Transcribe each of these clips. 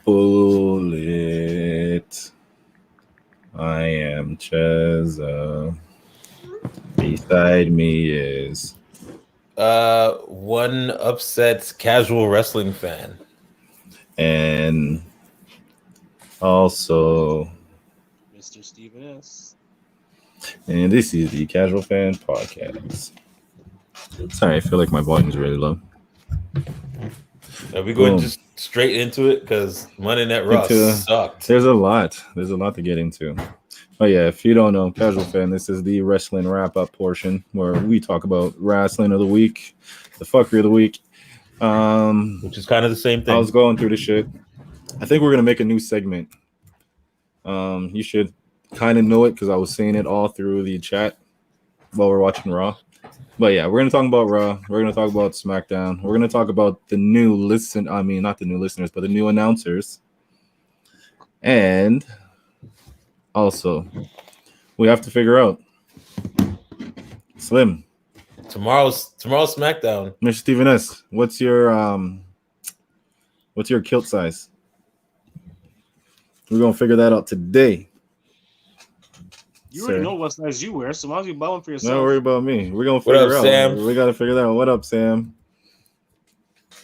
Pull it. I am CheZZa. Beside me is one upset casual wrestling fan. and also Mr. Steven S. and this is the Casual Fan Podcast. Sorry, I feel like my volume is really low. Are we going Boom. just straight into it? Because Monday Night Raw sucked. There's a lot to get into. But yeah, if you don't know, Casual Fan, this is the wrestling wrap-up portion where we talk about wrestling of the week, the fuckery of the week. Which is kind of the same thing. I was going through the shit. I think we're gonna make a new segment. You should kind of know it because I was saying it all through the chat while we're watching Raw. But yeah, we're gonna talk about Raw. We're gonna talk about SmackDown. We're gonna talk about the new not the new listeners, but the new announcers. And also, we have to figure out Slim. Tomorrow's SmackDown. Mr. Steven S, what's your kilt size? We're gonna figure that out today. You already know what size you wear, so why don't you buy one for yourself? Don't worry about me. We're gonna figure What up, out. Sam? We gotta figure that out. What up, Sam?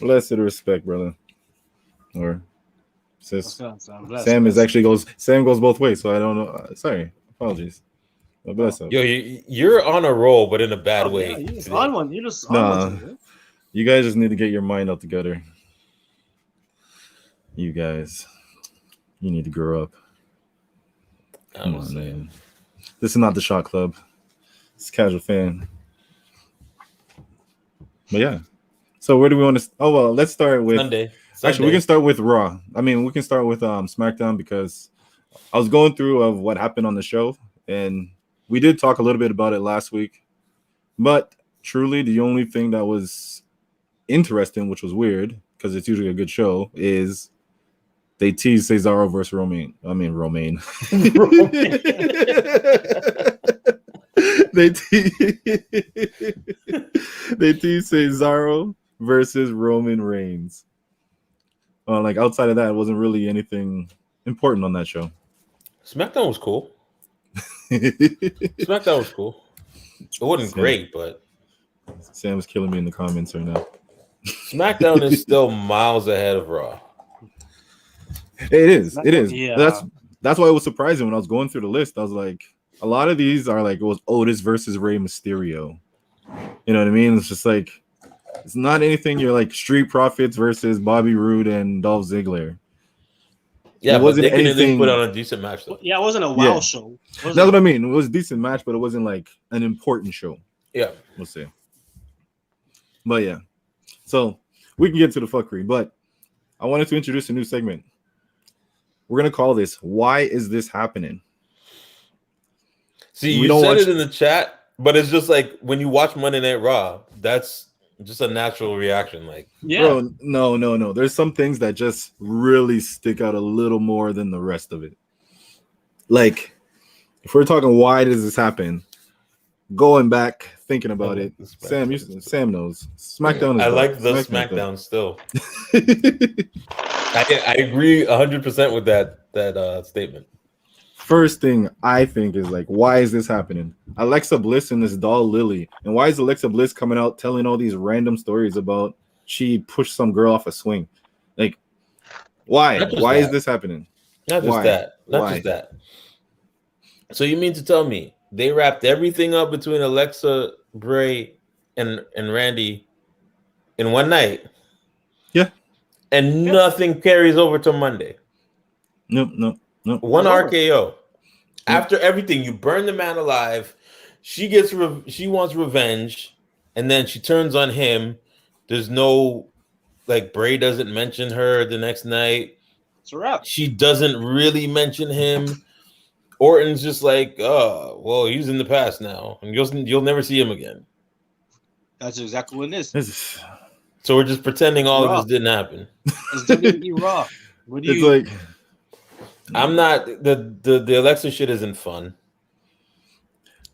Blessed respect, brother. Or sis. Sam goes both ways, so I don't know. Sorry, apologies. Bless up. Yo, you're on a roll, but in a bad way. Yeah, you're just on one. You're just on one. You guys just need to get your mind out together. You guys, you need to grow up. Come on, man. This is not the Shot Club. It's Casual Fan. But yeah. So where do we want to? Oh well, let's start with Sunday. Actually, we can start with Raw. I mean, we can start with SmackDown because I was going through of what happened on the show, and we did talk a little bit about it last week. But truly, the only thing that was interesting, which was weird because it's usually a good show, is they teased Cesaro versus Romain. Romain. They teased Cesaro versus Roman Reigns. Like outside of that, it wasn't really anything important on that show. SmackDown was cool. SmackDown was cool. It wasn't great, but Sam's killing me in the comments right now. SmackDown is still miles ahead of Raw. It is. Yeah. That's why it was surprising when I was going through the list. I was like, a lot of these are like it was Otis versus Rey Mysterio. You know what I mean? It's just like it's not anything. You're like Street Profits versus Bobby Roode and Dolph Ziggler. Yeah, it wasn't but they anything. put on a decent match though. Yeah, it wasn't a wow show. That's what I mean. It was a decent match, but it wasn't like an important show. Yeah, we'll see. But yeah, so we can get to the fuckery. But I wanted to introduce a new segment. We're gonna call this "Why Is This Happening?" See, you said it in the chat, but it's just like when you watch Monday Night Raw, that's just a natural reaction. Like, bro, no. There's some things that just really stick out a little more than the rest of it. Like, if we're talking, why does this happen? Going back, thinking about it, Sam knows. SmackDown. I like the SmackDown still. I agree 100% with that statement. First thing I think is like, why is this happening? Alexa Bliss and this doll Lily, and why is Alexa Bliss coming out telling all these random stories about she pushed some girl off a swing? Like, why? Why is this happening? Not just that. So you mean to tell me they wrapped everything up between Alexa, Bray, and Randy in one night? Yeah. And nothing carries over to Monday. Nope. One RKO. After everything, you burn the man alive. She wants revenge, and then she turns on him. There's no Bray doesn't mention her the next night. It's a wrap. She doesn't really mention him. Orton's just like, oh, well, he's in the past now, and you'll never see him again. That's exactly what it is. So we're just pretending all of this didn't happen. It's WWE Raw. I'm not the Alexa shit isn't fun.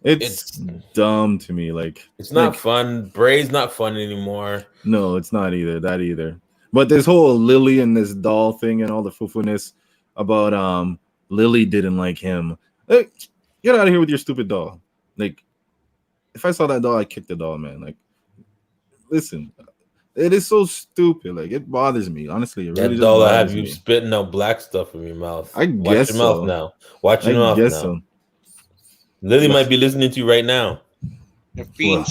It's dumb to me. Like it's not fun. Bray's not fun anymore. No, it's not either. But this whole Lily and this doll thing and all the foofiness about Lily didn't like him. Hey, get out of here with your stupid doll. Like, if I saw that doll, I'd kick the doll, man. Like, listen, it is so stupid. Like, it bothers me. Honestly, it really That just doll will bothers have you me. spitting out black stuff in your mouth. I Watch guess your mouth so. now. Watch your I mouth guess now. so. Lily might be listening to you right now. The Fiend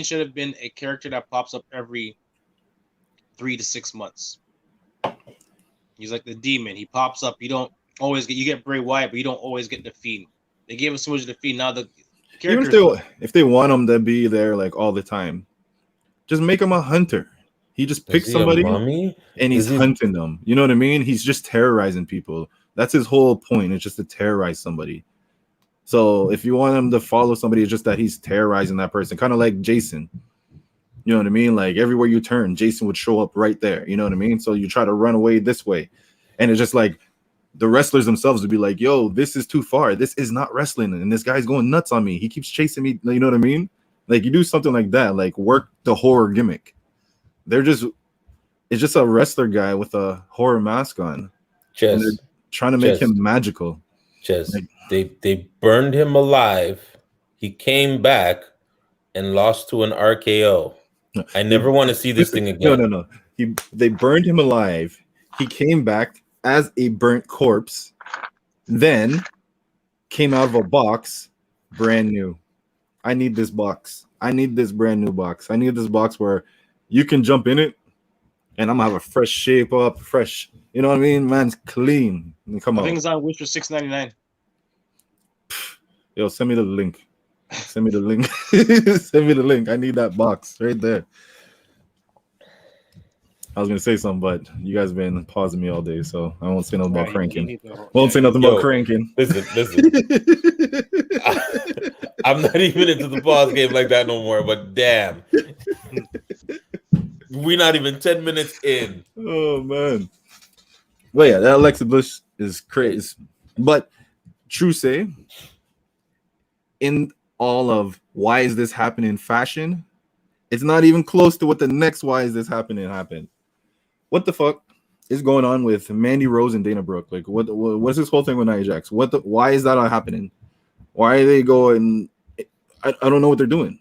should have been a character that pops up every 3 to 6 months. He's like the demon. He pops up. You don't always get. You get Bray Wyatt, but you don't always get the Fiend. They gave us so much of the Fiend. Now the Even character. if they want him to be there like all the time, just make him a hunter. He just picks somebody and he's hunting them. You know what I mean? He's just terrorizing people. That's his whole point. It's just to terrorize somebody. So if you want him to follow somebody, it's just that he's terrorizing that person, kind of like Jason. You know what I mean? Like everywhere you turn, Jason would show up right there. You know what I mean? So you try to run away this way, and it's just like the wrestlers themselves would be like, "Yo, this is too far. This is not wrestling, and this guy's going nuts on me. He keeps chasing me." You know what I mean? Like you do something like that, like work the horror gimmick. It's just a wrestler guy with a horror mask on. And they're trying to make him magical. Like, they burned him alive. He came back and lost to an RKO. I never want to see this thing again. No. They burned him alive. He came back as a burnt corpse, then came out of a box, brand new. I need this box. I need this brand new box. I need this box where you can jump in it, and I'm gonna have a fresh shape up, fresh. You know what I mean? Man's clean. Come on. I think it's on Wish for $6.99. Yo, send me the link. Send me the link. Send me the link. I need that box right there. I was gonna say something, but you guys have been pausing me all day, so I won't say nothing about cranking. Won't say nothing about cranking. Listen. I'm not even into the pause game like that no more, but damn. We're not even 10 minutes in. Oh man. Well, yeah, that Alexa Bliss is crazy. But true say, in all of why is this happening fashion, it's not even close to what the next why is this happening happened. What the fuck is going on with Mandy Rose and Dana Brooke? Like, what's this whole thing with Nia Jax? Why is that not happening? Why are they going? I don't know what they're doing.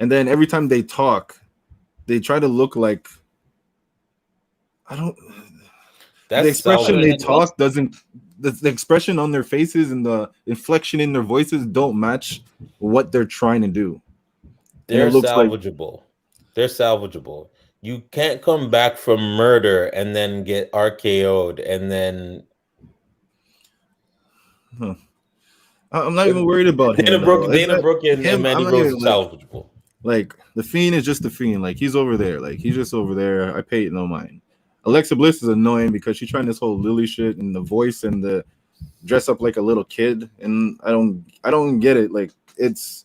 And then every time they talk, they try to look like the expression they talk doesn't. The expression on their faces and the inflection in their voices don't match what they're trying to do. They're salvageable. They're salvageable. You can't come back from murder and then get RKO'd and then. I'm not even worried about him. Dana Brooke and Mandy Rose is salvageable. Like the Fiend is just the Fiend. Like he's over there. Like he's just over there. I pay it no mind. Alexa Bliss is annoying because she's trying this whole Lily shit and the voice and the dress up like a little kid, and I don't get it. Like it's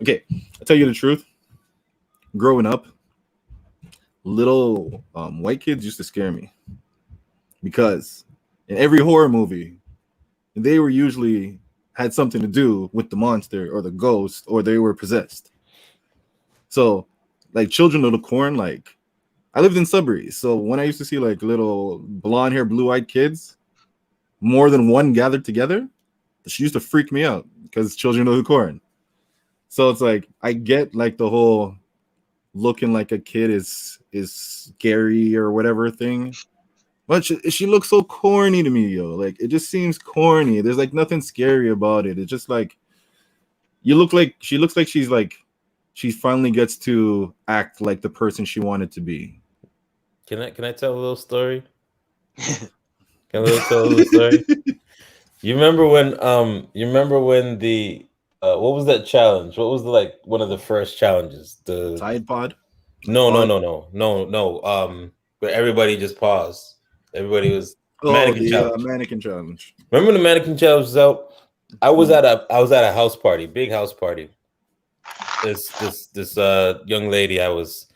okay. I'll tell you the truth. Growing up, little white kids used to scare me because in every horror movie, they were usually had something to do with the monster or the ghost or they were possessed. So, like Children of the Corn, like I lived in Sudbury, so when I used to see like little blonde hair, blue-eyed kids, more than one gathered together, she used to freak me out because Children of the Corn. So it's like I get like the whole looking like a kid is scary or whatever thing, but she looks so corny to me, yo. Like it just seems corny. There's like nothing scary about it. It's just like she looks like she finally gets to act like the person she wanted to be. Can I tell a little story? Can I tell a little story? You remember when the what was that challenge? What was one of the first challenges? The Tide Pod? No. But everybody just paused. Everybody was mannequin challenge. Remember when the mannequin challenge was out? I was at a house party, big house party. This young lady I was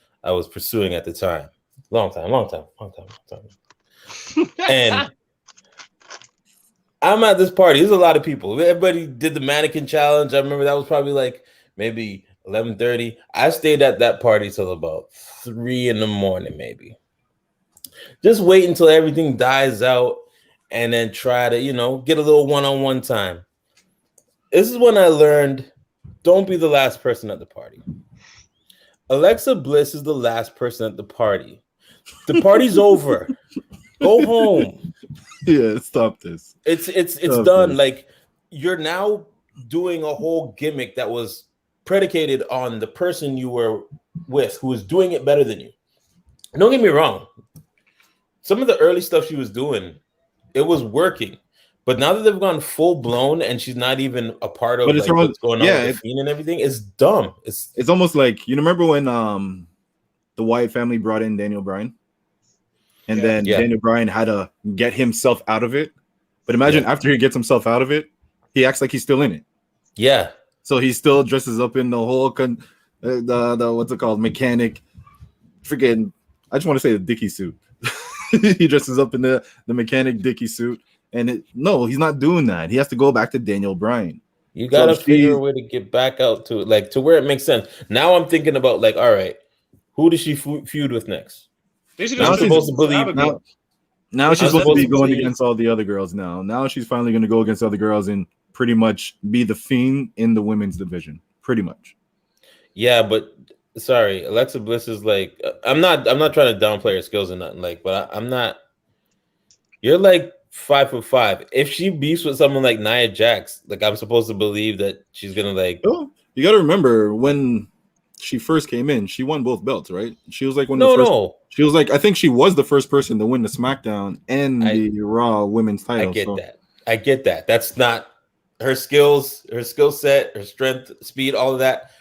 pursuing at the time. Long time. And I'm at this party. There's a lot of people. Everybody did the mannequin challenge. I remember that was probably like maybe 11:30. I stayed at that party till about 3 a.m, maybe. Just wait until everything dies out and then try to, get a little one-on-one time. This is when I learned, don't be the last person at the party. Alexa Bliss is the last person at the party. The party's over. Go home. Yeah, stop this. It's Stop done. this. Like, you're now doing a whole gimmick that was predicated on the person you were with who was doing it better than you. Don't get me wrong. Some of the early stuff she was doing, it was working. But now that they've gone full blown and she's not even a part of what's going on with the Fiend and everything, it's dumb. It's almost like, you remember when the Wyatt family brought in Daniel Bryan? And then Daniel Bryan had to get himself out of it. But imagine after he gets himself out of it, he acts like he's still in it. Yeah. So he still dresses up in the whole the what's it called? Mechanic. Freaking, I just want to say the Dickie suit. He dresses up in the mechanic Dickie suit. And no, he's not doing that. He has to go back to Daniel Bryan. You gotta figure a way to get back out to it, like to where it makes sense. Now I'm thinking about, like, all right, who does she feud with next? Now she's supposed to believe. Now she's supposed to be going against all the other girls. Now she's finally going to go against other girls and pretty much be the Fiend in the women's division. Pretty much. Yeah, but sorry, Alexa Bliss is like, I'm not trying to downplay her skills or nothing, like, but I'm not. You're like 5'5". If she beefs with someone like Nia Jax, like, I'm supposed to believe that she's gonna, like. Oh, you got to remember when she first came in, she won both belts, right? She was like she was like, I think she was the first person to win the SmackDown and the Raw women's title. I get that. That's not her skills, her skill set, her strength, speed, all of that.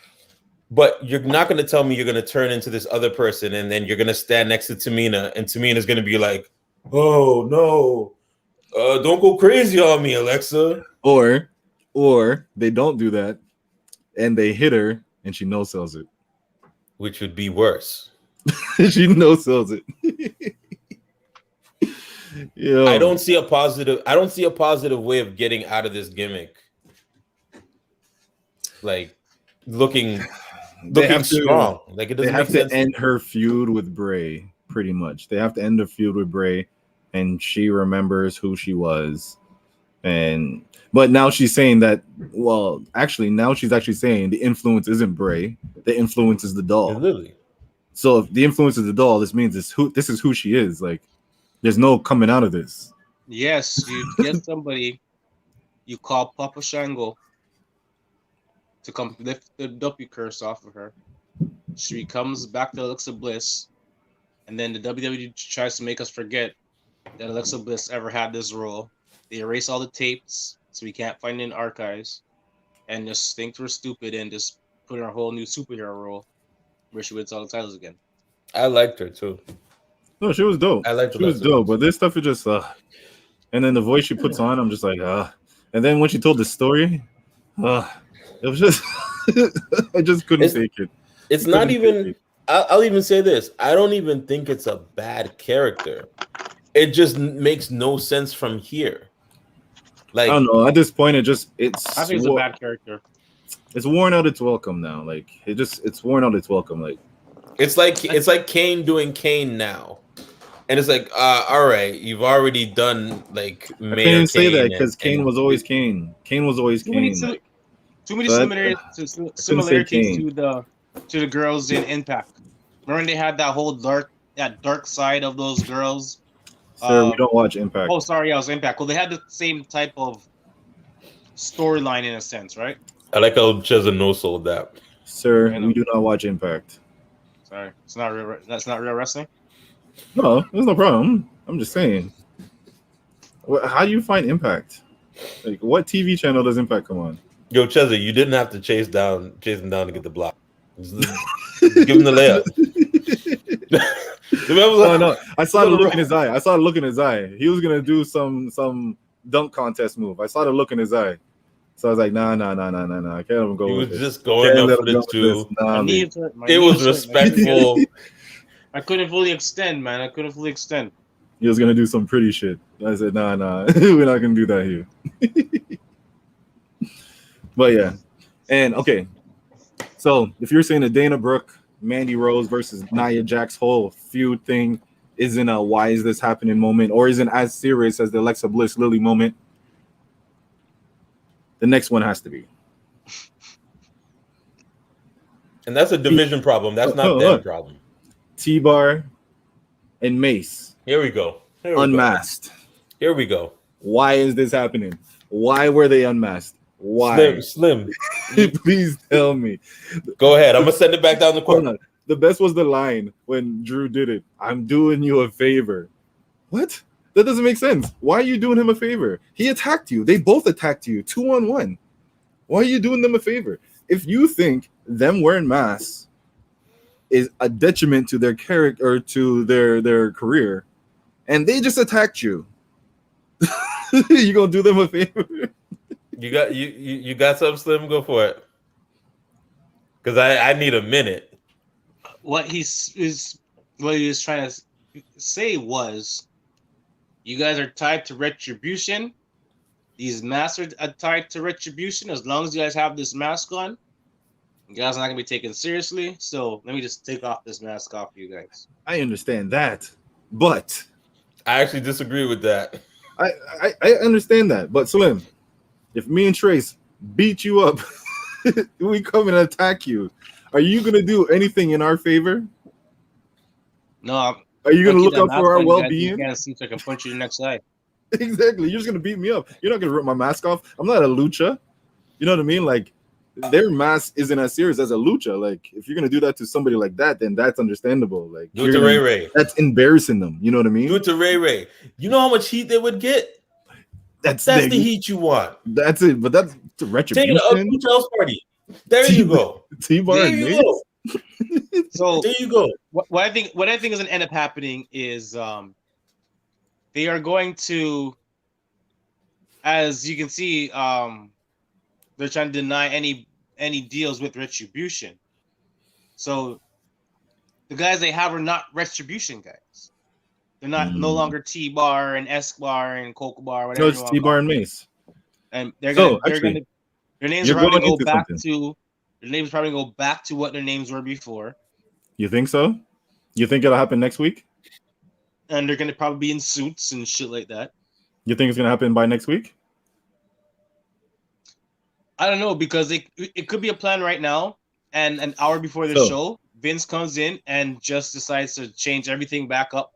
But you're not going to tell me you're going to turn into this other person and then you're going to stand next to Tamina and Tamina's going to be like, oh no, don't go crazy on me, Alexa. Or they don't do that and they hit her and she no-sells it. Which would be worse. She no-sells it. Yo. I don't see a positive way of getting out of this gimmick. Like, looking strong. Like, it doesn't make sense. They have to end her feud with Bray, pretty much. They have to end the feud with Bray, and she remembers who she was. But now she's saying that, well, actually, now she's actually saying the influence isn't Bray. The influence is the doll. Yeah, literally. So if the influence is the doll, this means this is who she is. Like, there's no coming out of this. Yes, you get somebody, you call Papa Shango to come lift the W curse off of her. She comes back to Alexa Bliss, and then the WWE tries to make us forget that Alexa Bliss ever had this role. They erase all the tapes, so we can't find it in archives, and just think we're stupid and just put in a whole new superhero role where she wins all the titles again. I liked her too. No, she was dope. She was dope, but this stuff is just and then the voice she puts on, I'm just like and then when she told the story, it was just I just couldn't take it. It's not even. I'll even say this. I don't even think it's a bad character. It just makes no sense from here. Like, I don't know. At this point, I think it's a bad character. It's worn out its welcome now. Like, it's worn out its welcome. Like, it's like Kane doing Kane now. And it's like, all right, you've already done like Mayor Kane. I can't say that because Kane was always Kane. Kane was always Kane. Too many similarities to the girls in Impact. Remember when they had that whole dark side of those girls? Sir, we don't watch Impact. Oh, sorry, I was Impact. Well, they had the same type of storyline in a sense, right? I like how CheZZa no-sold that. Sir, we do not watch Impact. Sorry, that's not real wrestling. No, there's no problem. I'm just saying. How do you find Impact? Like, what TV channel does Impact come on? Yo, CheZZa, you didn't have to chase him down to get the block. Just give him the layup. No. I saw the look in his eye. He was gonna do some dunk contest move. I saw the look in his eye. So I was like, nah. I can't even go. He was with just going up for the two. It was respectful. I couldn't fully extend, man. I couldn't fully extend. He was gonna do some pretty shit. I said, nah. We're not gonna do that here. But yeah, and okay. So if you're saying a Dana Brooke, Mandy Rose versus Nia Jax whole feud thing isn't a why is this happening moment, or isn't as serious as the Alexa Bliss Lily moment, the next one has to be. And that's a division problem. That's not their problem. T-Bar and Mace. Here we go. Unmasked. Here we go. Why is this happening? Why were they unmasked? Why? Slim. Please tell me. Go ahead. I'm gonna send it back down the court. The best was the line when Drew did it. I'm doing you a favor. What? That doesn't make sense. Why are you doing him a favor? He attacked you. They both attacked you 2-on-1. Why are you doing them a favor? If you think them wearing masks is a detriment to their character or to their career, and they just attacked you, you gonna do them a favor? You got something, Slim? Go for it. Because I need a minute. What he was trying to say was, you guys are tied to retribution. These masks are tied to retribution. As long as you guys have this mask on, you guys are not gonna be taken seriously. So let me just take off this mask off you guys. I understand that, but I actually disagree with that. I understand that, but Slim, if me and Trace beat you up, we come and attack you, are you gonna do anything in our favor? No. Are you gonna look out for our well-being? You can't see if I can punch you in the next eye. Exactly. You're just gonna beat me up. You're not gonna rip my mask off. I'm not a lucha. You know what I mean? Like, their mask isn't as serious as a lucha. Like, if you're gonna do that to somebody like that, then that's understandable. Like, do it to Ray Ray. That's embarrassing them. You know what I mean? Do it to Ray Ray. You know how much heat they would get? That's the heat you want. That's it. But that's the retribution. Take it to a house party. There you go. T-Bar and Mace. So there you go. What I think is gonna end up happening is they are going to, as you can see, they're trying to deny any deals with retribution. So the guys they have are not retribution guys. They're not no longer T-Bar and S-Bar and Coke Bar, whatever. No, it's T-Bar and Mace. And their names are probably go back to their names probably go back to what their names were before. You think so? You think it'll happen next week? And they're gonna probably be in suits and shit like that. You think it's gonna happen by next week? I don't know, because it could be a plan right now, and an hour before the show, Vince comes in and just decides to change everything back up,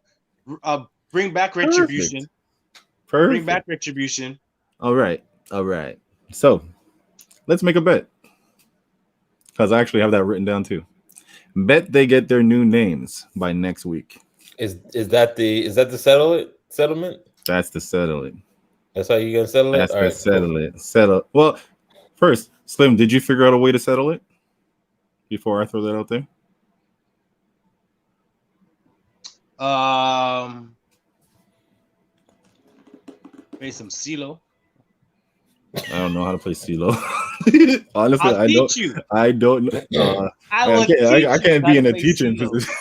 bring back retribution. Perfect. Bring back retribution. All right. So let's make a bet, because I actually have that written down too. Bet they get their new names by next week. Is that the settlement? That's the settling. That's how you're gonna settle it? That's the settle it. Settle. Well, first, Slim, did you figure out a way to settle it before I throw that out there? Play some CeeLo. I don't know how to play CeeLo. Honestly, I don't know. I can't be in a teaching position.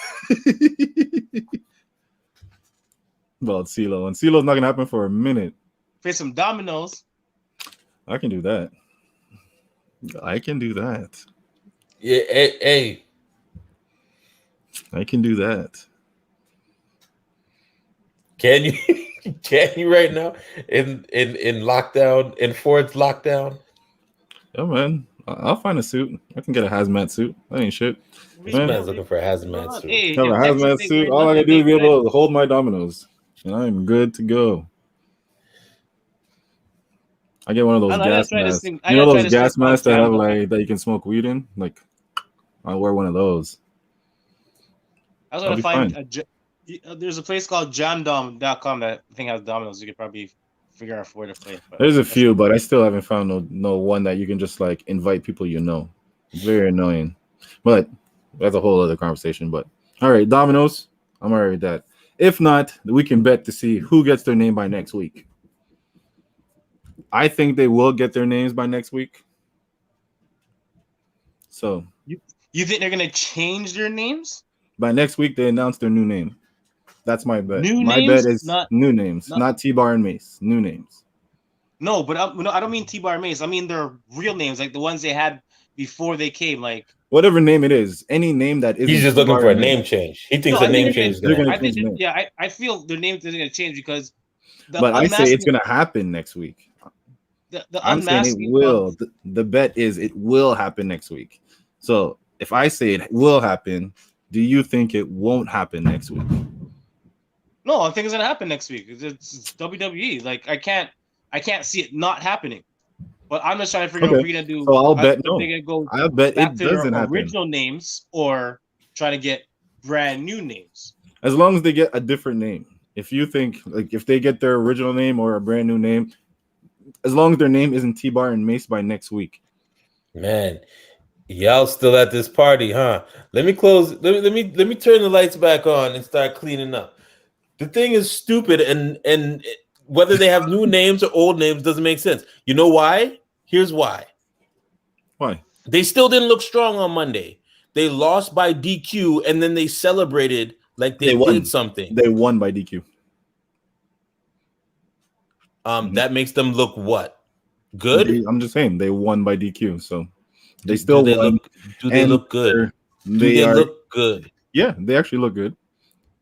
About CeeLo, and CeeLo's not gonna happen for a minute. Play some dominoes. I can do that. Yeah, hey. I can do that. Can you? Can you right now in lockdown, in Ford's lockdown? Yeah, man. I'll find a suit. I can get a hazmat suit. That ain't shit. This man's looking for a hazmat suit. Hey, have a hazmat suit. All I gotta do is be able to hold my dominoes, and I'm good to go. I get one of those gas masks. You know those gas masks that have that you can smoke weed in? Like, I'll wear one of those. I was gonna find there's a place called jamdom.com that I think has dominoes. You could probably figure out where to play. There's a few, but I still haven't found no one that you can just like invite people you know. It's very annoying. But that's a whole other conversation. But all right, dominoes. I'm alright with that. If not, we can bet to see who gets their name by next week. I think they will get their names by next week. So you think they're gonna change their names? By next week, they announce their new name. That's my bet. My bet is new names, not T-Bar and Mace. New names. No, but I don't mean T-Bar and Mace. I mean their real names, like the ones they had before they came. Like whatever name it is, any name that isn't. He's just looking for a name change. He thinks a name change is they're going to gonna happen. change the name. Yeah, I feel their name isn't going to change because But I say it's gonna happen next week. the I'm saying it unmasking will. The bet is it will happen next week. So if I say it will happen, do you think it won't happen next week? No, I think it's gonna happen next week. It's WWE. Like I can't see it not happening. But I'm just trying to figure out if we're gonna do. So I'll bet no. They're gonna go I'll bet back it to their doesn't happen. original names or try to get brand new names. As long as they get a different name. If you think like if they get their original name or a brand new name, as long as their name isn't T-Bar and Mace by next week. Man, y'all still at this party, huh? Let me close. Let me turn the lights back on and start cleaning up. The thing is stupid, and whether they have new names or old names doesn't make sense. You know why? Here's why. Why? They still didn't look strong on Monday. They lost by DQ, and then they celebrated like they did something. They won by DQ. That makes them look what? Good? I'm just saying they won by DQ, so they still won. Do they look good? Do they look good? Yeah, they actually look good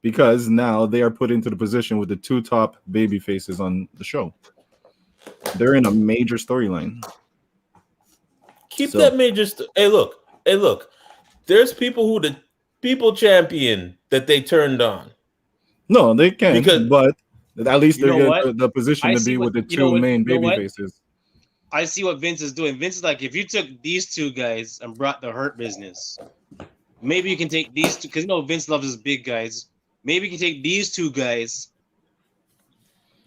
because now they are put into the position with the two top baby faces on the show. They're in a major storyline. Keep that major. Hey, look. There's people who the people champion that they turned on. No, they can't. But at least they're in the position to be with the two main baby faces. I see what Vince is doing. Vince is like, if you took these two guys and brought the Hurt Business, maybe you can take these two, because Vince loves his big guys. Maybe you can take these two guys.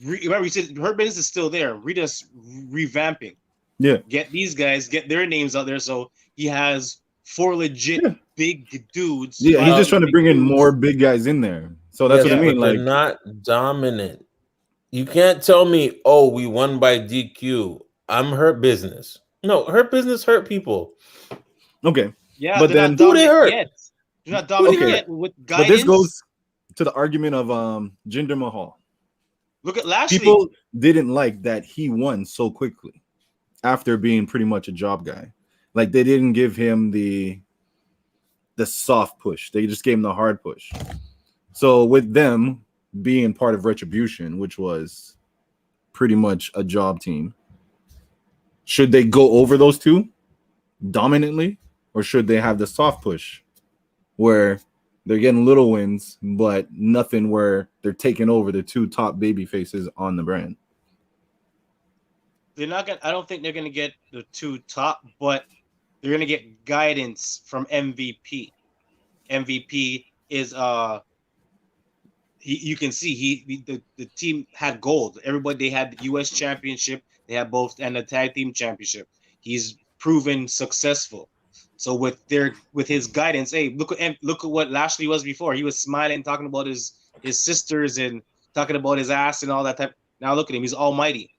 Remember, he said Hurt Business is still there. We're just revamping. Yeah. Get these guys, get their names out there, so he has 4 legit big dudes. Yeah, he's just trying to bring in more big guys in there. So that's what I mean. Like, they're not dominant. You can't tell me, oh, we won by DQ. I'm Hurt Business. No, Hurt Business hurt people. Okay. Yeah, but then who they hurt? They're not dominant yet with guidance. But this goes to the argument of Jinder Mahal. Look at Lashley. People didn't like that he won so quickly after being pretty much a job guy. Like they didn't give him the soft push. They just gave him the hard push. So with them being part of Retribution, which was pretty much a job team, should they go over those two dominantly, or should they have the soft push where they're getting little wins, but nothing where they're taking over the two top baby faces on the brand? They're not gonna. I don't think they're gonna get the two top, but they're gonna get guidance from MVP. MVP is you can see the team had gold. Everybody, they had the U.S. Championship, they had both, and the Tag Team Championship. He's proven successful. So with his guidance, hey, look at what Lashley was before. He was smiling, talking about his sisters and talking about his ass and all that type. Now look at him, he's almighty.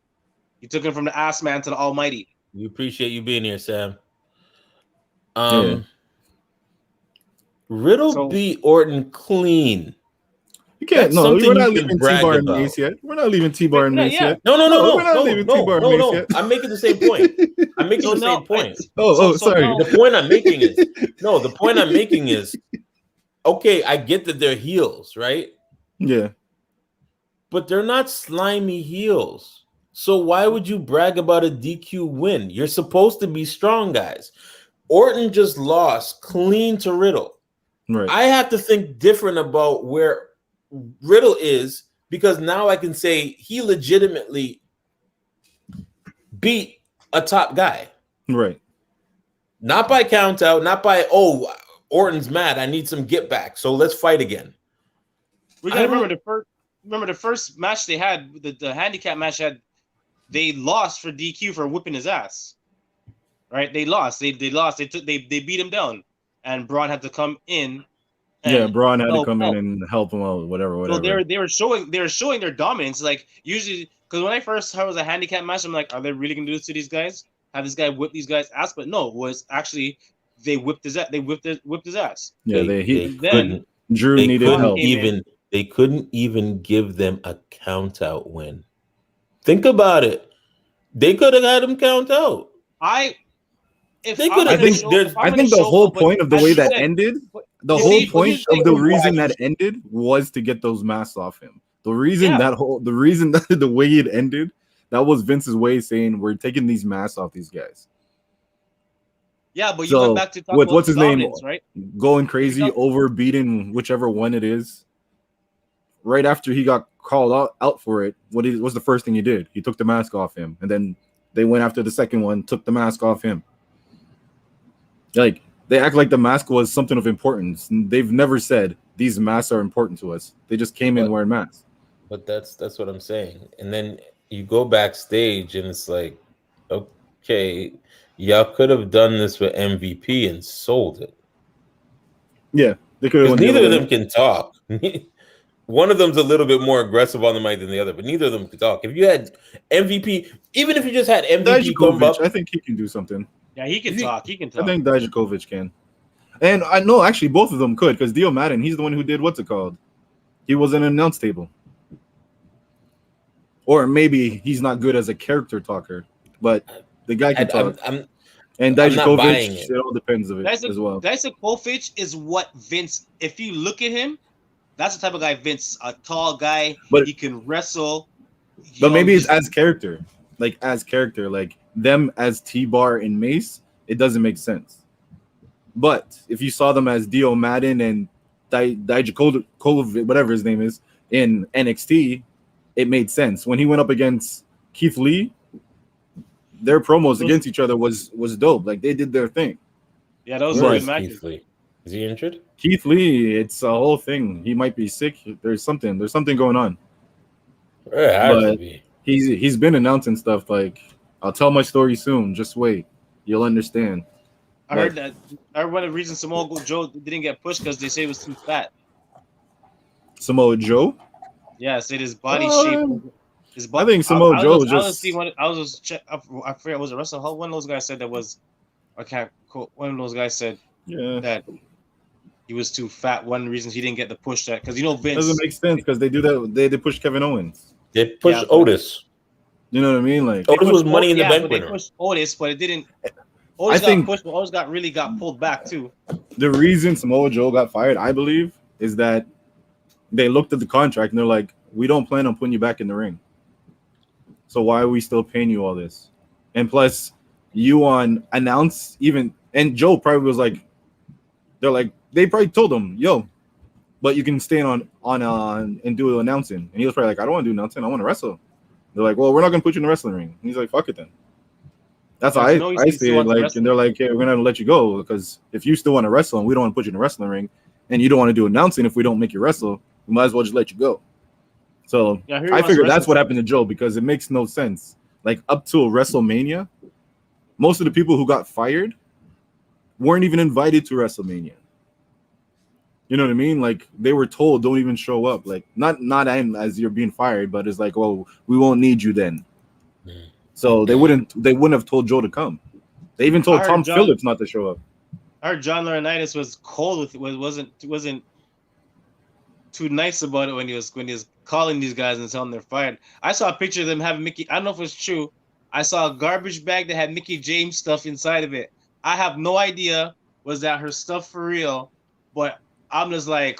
You took him from the ass man to the almighty. We appreciate you being here, Sam. Riddle beat Orton clean. You can't. No, we're not leaving T-Bar and Mace yet. We're not leaving T-Bar and Mace yet. No. We're not leaving T-Bar and Mace yet. I'm making the same point. I'm making the same point. Sorry. The point I'm making is the point I'm making is okay. I get that they're heels, right? Yeah, but they're not slimy heels. So why would you brag about a DQ win? You're supposed to be strong guys. Orton just lost clean to Riddle. Right. I have to think different about where Riddle is, because now I can say he legitimately beat a top guy. Right. Not by count out, not by, Orton's mad, I need some get back, so let's fight again. We gotta remember the first match they had, the handicap match they lost for DQ for whipping his ass. Right? They lost. They lost. They beat him down. And Braun had to come in. Braun had to come in and help him out, whatever. So they were showing their dominance. Like usually, because when I first heard it was a handicap match, I'm like, are they really gonna do this to these guys? Have this guy whip these guys' ass? But no, it was actually they whipped his ass. They whipped his ass. Yeah, Drew needed help. They couldn't even give them a count out win. Think about it. They could have had him count out. if They I'm could in have. a think- show, There's if I'm I in think a the show, whole but point of the as way you that said, ended, but the you whole see, point here's the of the thing. reason that ended was to get those masks off him. The reason Yeah. the reason that the way it ended, that was Vince's way of saying we're taking these masks off these guys. Yeah, but you So went back to talk with about what's the his name dominance, right? going If crazy you talk- over beating whichever one it is, right after he got called out for it, what's the first thing he did? He took the mask off him, and then they went after the second one, took the mask off him. Like they act like the mask was something of importance. They've never said these masks are important to us. They just came in wearing masks. But that's what I'm saying. And then you go backstage, and it's like, okay, y'all could have done this with MVP and sold it. Yeah, they could have Because went the neither other of way. them can talk. One of them's a little bit more aggressive on the mic than the other, but neither of them can talk. If you had MVP, even if you just had MVP come up, Dijakovic, I think he can do something. yeah, he can talk. He can I talk. think Dijakovic can. And I know actually both of them could, because Dio Madden, he's the one who did what's it called? He was in an announce table. Or maybe he's not good as a character talker, but the guy can talk. And I'm not buying Dijakovic, it. it all depends of it as well. Dijakovic is what Vince. If you look at him, that's the type of guy Vince. A tall guy, But he can wrestle. But maybe it's as character, like them as T-Bar and Mace, it doesn't make sense. But if you saw them as Dio Madden and Dijakovic, whatever his name is, in NXT, it made sense. When he went up against Keith Lee, their promos against each other was dope. Like they did their thing. Yeah, those Where were is good matches. Keith Lee? Is he injured? Keith Lee, it's a whole thing. He might be sick. There's something going on. It has to be. He's been announcing stuff like, I'll tell my story soon. Just wait. You'll understand. I heard that. I heard one of the reasons Samoa Joe didn't get pushed because they say he was too fat. Samoa Joe? Yeah, said his body shape. His body, I think Samoa Joe just. I forget. Was it Russell? One of those guys said that was. I can't quote. One of those guys said that he was too fat. One reason he didn't get the push that because Vince doesn't make sense because they do that. They push Kevin Owens. They push Otis. You know what I mean? Like Otis was Money in the Bank winner. They pushed Otis, but it didn't. Otis got pushed, but Otis got pulled back too. The reason Samoa Joe got fired, I believe, is that they looked at the contract and they're like, we don't plan on putting you back in the ring. So why are we still paying you all this? And plus, you announce even, and Joe probably was like, they probably told him, yo, but you can stay on and do announcing. And he was probably like, I don't want to do announcing. I want to wrestle. They're like, well, we're not going to put you in the wrestling ring. And he's like, fuck it then. That's how I see it. Like, and they're like, hey, we're going to let you go because if you still want to wrestle and we don't want to put you in the wrestling ring and you don't want to do announcing if we don't make you wrestle, we might as well just let you go. So I figured that's what happened to Joe because it makes no sense. Like up to WrestleMania, most of the people who got fired weren't even invited to WrestleMania. You know what I mean? Like they were told don't even show up. Like not as you're being fired, but it's like, well, we won't need you then. So they wouldn't have told Joe to come. They even told Tom Phillips not to show up. I heard John Laurinaitis was cold with wasn't too nice about it when he was calling these guys and telling them they're fired. I saw a picture of them having Mickey. I don't know if it's true. I saw a garbage bag that had Mickey James stuff inside of it. I have no idea was that her stuff for real, but I'm just like,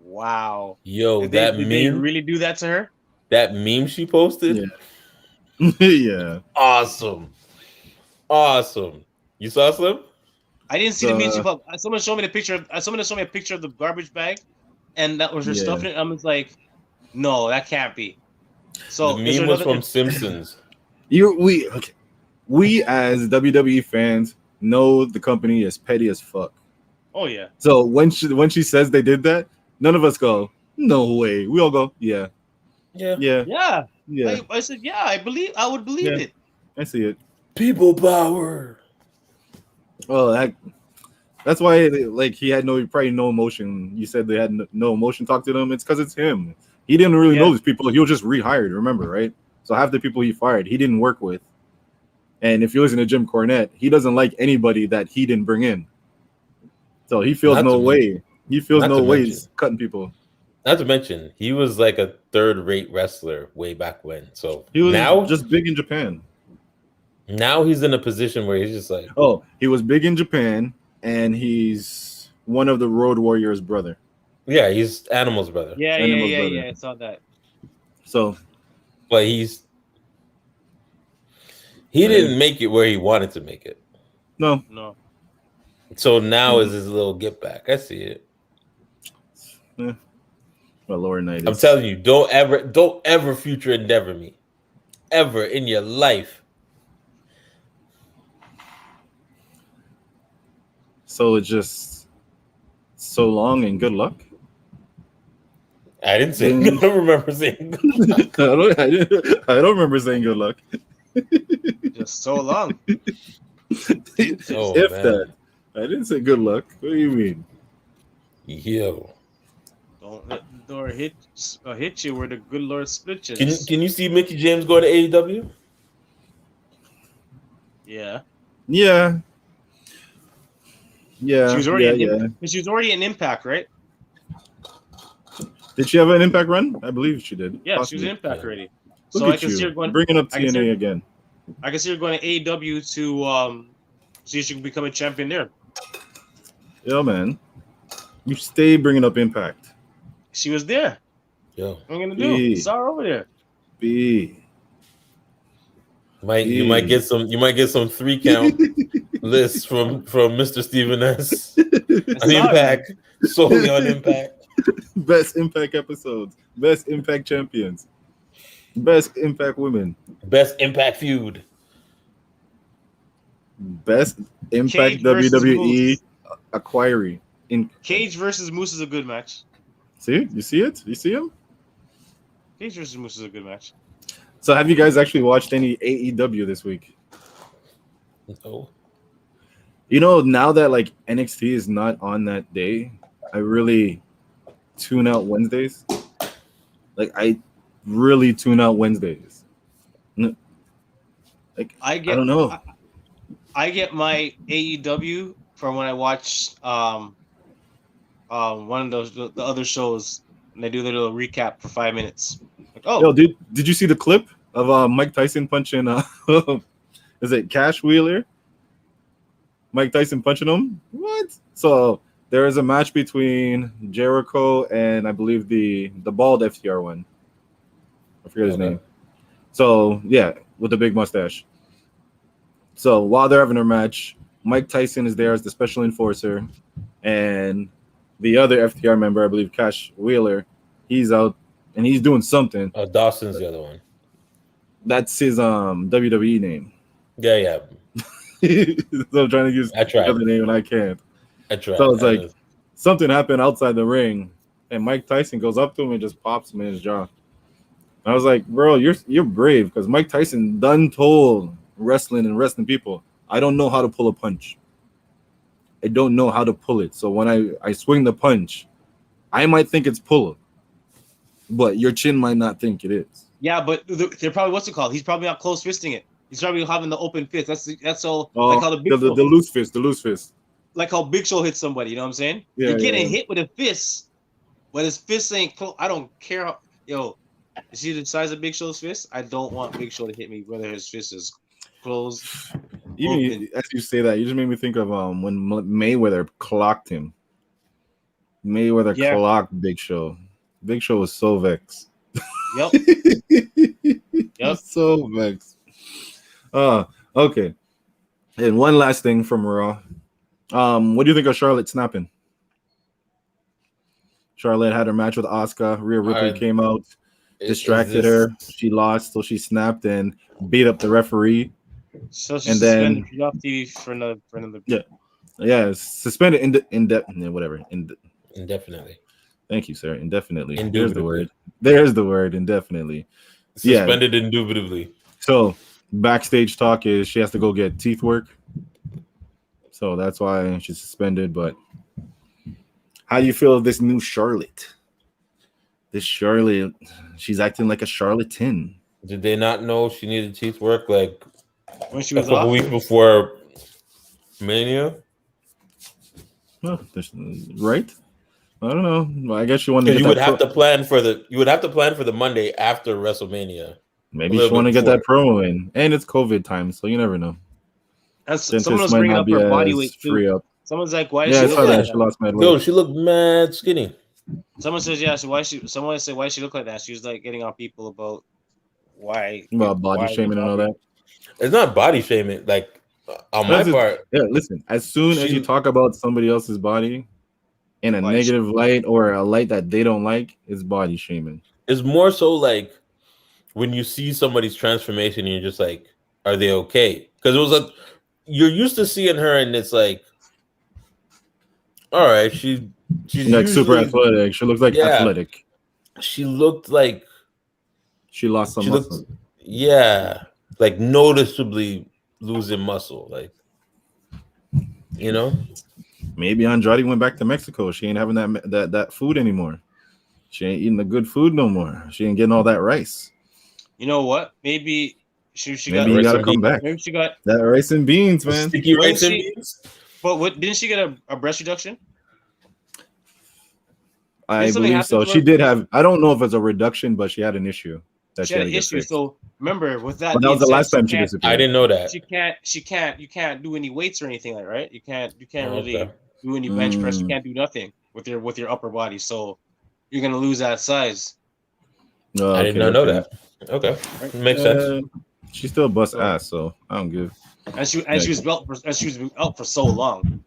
wow. Yo, did they really do that to her? That meme she posted? Yeah. Yeah. Awesome. You saw some? I didn't see the meme she posted. Someone showed me a picture of the garbage bag, and that was her stuff in it. I'm just like, no, that can't be. So the meme was from Simpsons. We as WWE fans know the company is petty as fuck. Oh yeah. So when she says they did that, none of us go, no way. We all go, yeah. I said, yeah, I would believe it. I see it. People power. Well, that's why he had probably no emotion. You said they had no emotion talk to them. It's because it's him. He didn't really know these people. He was just rehired, remember, right? So half the people he fired, he didn't work with. And if you listen to Jim Cornette, he doesn't like anybody that he didn't bring in. So he feels no way. He feels no way cutting people. Not to mention, he was like a third-rate wrestler way back when. So he was now just big in Japan. Now he's in a position where he's just like, Oh, he was big in Japan, and he's one of the Road Warriors' brother. yeah, he's Animal's brother. Yeah, Animal's brother. I saw that. So, But he didn't make it where he wanted to make it. No. So now is his little get back. I see it. Yeah. Well, lower night. I'm telling you, don't ever future endeavor me, ever in your life. So it's just so long and good luck. I didn't say. I don't remember saying good luck. I don't remember saying good luck. Just so long. That. I didn't say good luck. What do you mean? Yo. Don't let the door hit you where the good Lord split you. Can you see Mickey James go to AEW? Yeah. Yeah. She was already an Impact, right? Did she have an Impact run? I believe she did. Yeah, Possibly. she was an Impact already. Look so at I can see her going bringing up TNA again. I can see her going to AEW to see if she can become a champion there. Yeah, man. You stay bringing up Impact. She was there. Yo. What am I gonna do? Saw her over there. You might get some 3-count lists from Mr. Steven S. on Impact. Solely on Impact. Best Impact episodes. Best Impact champions. Best Impact women. Best Impact feud. Best Impact WWE acquiry. Cage versus Moose is a good match. See? You see it? You see him? Cage versus Moose is a good match. So have you guys actually watched any AEW this week? No. You know, now that like NXT is not on that day, I really tune out Wednesdays. Like I really tune out Wednesdays. Like I don't know. I get my AEW from when I watch one of those the other shows and they do their little recap for 5 minutes. Like, oh, yo, did you see the clip of Mike Tyson punching is it Cash Wheeler? Mike Tyson punching him? What? So there is a match between Jericho and I believe the bald FTR one. I forget his name. So yeah, with the big mustache. So while they're having their match, Mike Tyson is there as the special enforcer, and the other FTR member, I believe Cash Wheeler, he's out and he's doing something. Dawson's the other one. That's his WWE name. Yeah. So I'm trying to use the other name and I can't. I tried. So it's like something happened outside the ring, and Mike Tyson goes up to him and just pops him in his jaw. I was like, bro, you're brave, because Mike Tyson done told wrestling people, I don't know how to pull a punch. I don't know how to pull it. So when I swing the punch, I might think it's pull, but your chin might not think it is. Yeah, but they're probably what's it called? He's probably not close fisting it. He's probably having the open fist. That's all. Like how the loose fist. Like how Big Show hits somebody. You know what I'm saying? Yeah, you're getting hit with a fist, but his fist ain't close. I don't care. You see the size of Big Show's fist? I don't want Big Show to hit me, whether his fist is closed. Even as you say that, you just made me think of when Mayweather clocked him. Clocked Big Show. Big Show was so vexed. Yep. So vexed. Okay. And one last thing from Raw. What do you think of Charlotte snapping? Charlotte had her match with Asuka. Rhea Ripley came out, distracted her. She lost, so she snapped and beat up the referee. So she's suspended off TV for another. Yeah, suspended indefinitely. Thank you, sir. Indefinitely. There's the word. Indefinitely. Suspended indubitably. So backstage talk is she has to go get teeth work. So that's why she's suspended. But how do you feel of this new Charlotte? This Charlotte, she's acting like a charlatan. Did they not know she needed teeth work like when she was a couple weeks before Mania? No, right? I don't know. I guess you wanted. You would have to plan for the Monday after WrestleMania. Maybe she want to get that promo in, and it's COVID time, so you never know. And someone Dentist was might bringing not up be her body as weight too. free up. Someone's like, "Why?" Yeah, I is she saw look that. like She that? lost mad weight. Yo, she looked mad skinny. Someone says, "Yeah." So why she? Someone said, "Why she look like that?" She was like getting on people about why About body why shaming and all that. It's not body shaming. Like on my Because it's- part, yeah, listen. As soon as she- you talk about somebody else's body in a Body negative light or a light that they don't like, it's body shaming. it's more so like when you see somebody's transformation, and you're just like, are they okay? Because it was like you're used to seeing her, and it's like, all right, she's Like super usually- athletic. She looks like Yeah. athletic. She looked like She lost some she muscle. looked, yeah, like noticeably losing muscle, like you know. Maybe Andrade went back to Mexico. She ain't having that food anymore. She ain't eating the good food no more. She ain't getting all that rice. You know what? Maybe she Maybe got. you gotta and come beans. back. Maybe she got. That rice and beans, man. Sticky What rice if and she- beans. But what didn't she get a breast reduction? I something believe happen so. to She her? did have. I don't know if it's a reduction, but she had an issue that She had to an get issue. fixed. So remember, with that, But that was the being last said, time she can't- disappeared. I didn't know that. You can't do any weights or anything like that, right? You can't Oh, really okay. do any bench press. You Mm. can't do nothing with your upper body. So you're gonna lose that size. Oh, I did okay, not know okay. that. Okay, makes sense. She still busts So- ass, so I don't give. And she was out for so long.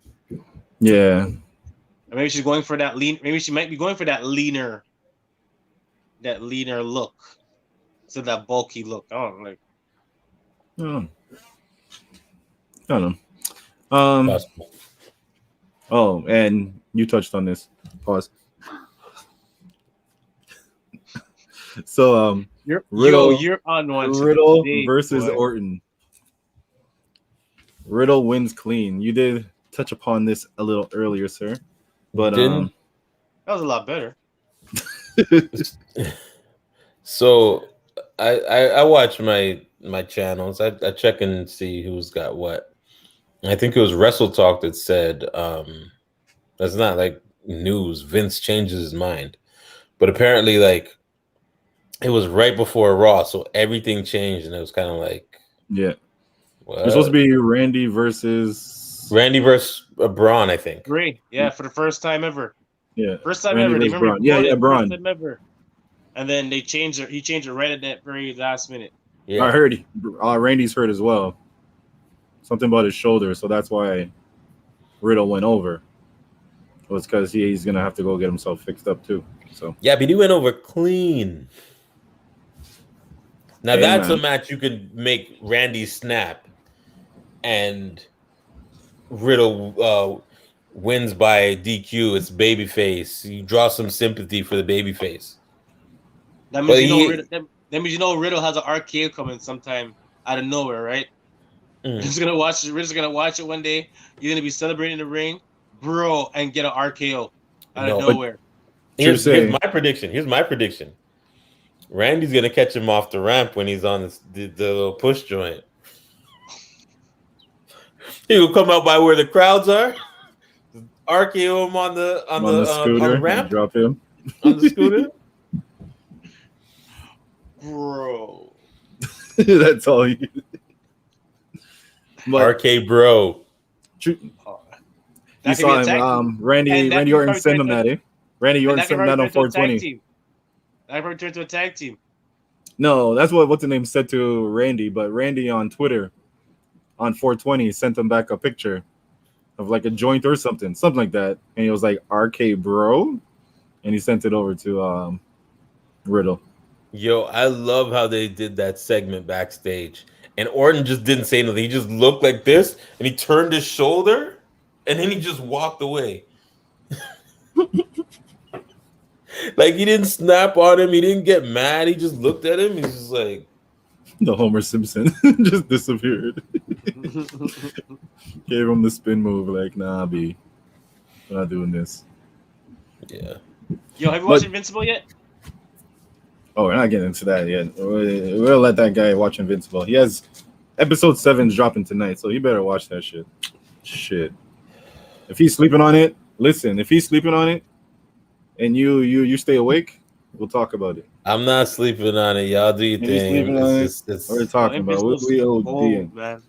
Yeah, And maybe she's going for that lean. Maybe she might be going for that leaner look, so that bulky look. I don't know, like. I don't know. Possible. Oh, and you touched on this. Pause. So Riddle- You're on one. Riddle today, versus boy. Orton. Riddle wins clean. You did touch upon this a little earlier, sir. But Didn't- That was a lot better. So I watch my channels. I check and see who's got what. I think it was Wrestle Talk that said that's not like news. Vince changes his mind, but apparently like it was right before Raw, so everything changed, and it was kind of like yeah, what? it's supposed to be Randy versus Randy versus Braun, I think. Great, yeah, for the first time ever. yeah. First time Randy ever. They versus remember Braun. Yeah, yeah, Braun. First time ever. And then they changed it. He changed it right at that very last minute. Yeah, I heard Randy's hurt as well. Something about his shoulder, so that's why Riddle went over. It was because he's gonna have to go get himself fixed up too. So yeah, but he went over clean. Now Hey, that's man. a match you could make Randy snap, and Riddle wins by DQ. It's babyface. You draw some sympathy for the babyface. That means But that means Riddle has an RKO coming sometime out of nowhere, right? Mm. Riddle's gonna watch it one day. You're gonna be celebrating in the ring, bro, and get an RKO out of No, but- nowhere. Here's say- my prediction. Here's my prediction. Randy's gonna catch him off the ramp when he's on the little push joint. He will come out by where the crowds are. RKO him on the scooter, and ramp drop him. on the scooter. Bro. That's all you. But RK bro. you That could saw be a tag him. team. Randy And that Randy could Orton probably sent turn him to- that, eh? Randy And Orton that could sent that on probably turn to a tag 420. team. That could probably turn to a tag team. No, that's what's the name said to Randy, but Randy on Twitter on 420 sent him back a picture of like a joint or something like that, and he was like RK bro, and he sent it over to Riddle. Yo, I love how they did that segment backstage. And Orton just didn't say nothing. He just looked like this and he turned his shoulder and then he just walked away. Like he didn't snap on him. He didn't get mad. He just looked at him. He's just like, The Homer Simpson just disappeared. Gave him the spin move, like, nah, B, we're not doing this. yeah. Yo, have you watched Invincible yet? Oh, we're not getting into that yet. We'll let that guy watch Invincible. He has episode 7's dropping tonight, so he better watch that shit. Shit. If he's sleeping on it, listen. If he's sleeping on it, and you stay awake, We'll talk about it. I'm not sleeping on it. Y'all do your Maybe thing. sleeping on it. We're talking about we OD, man.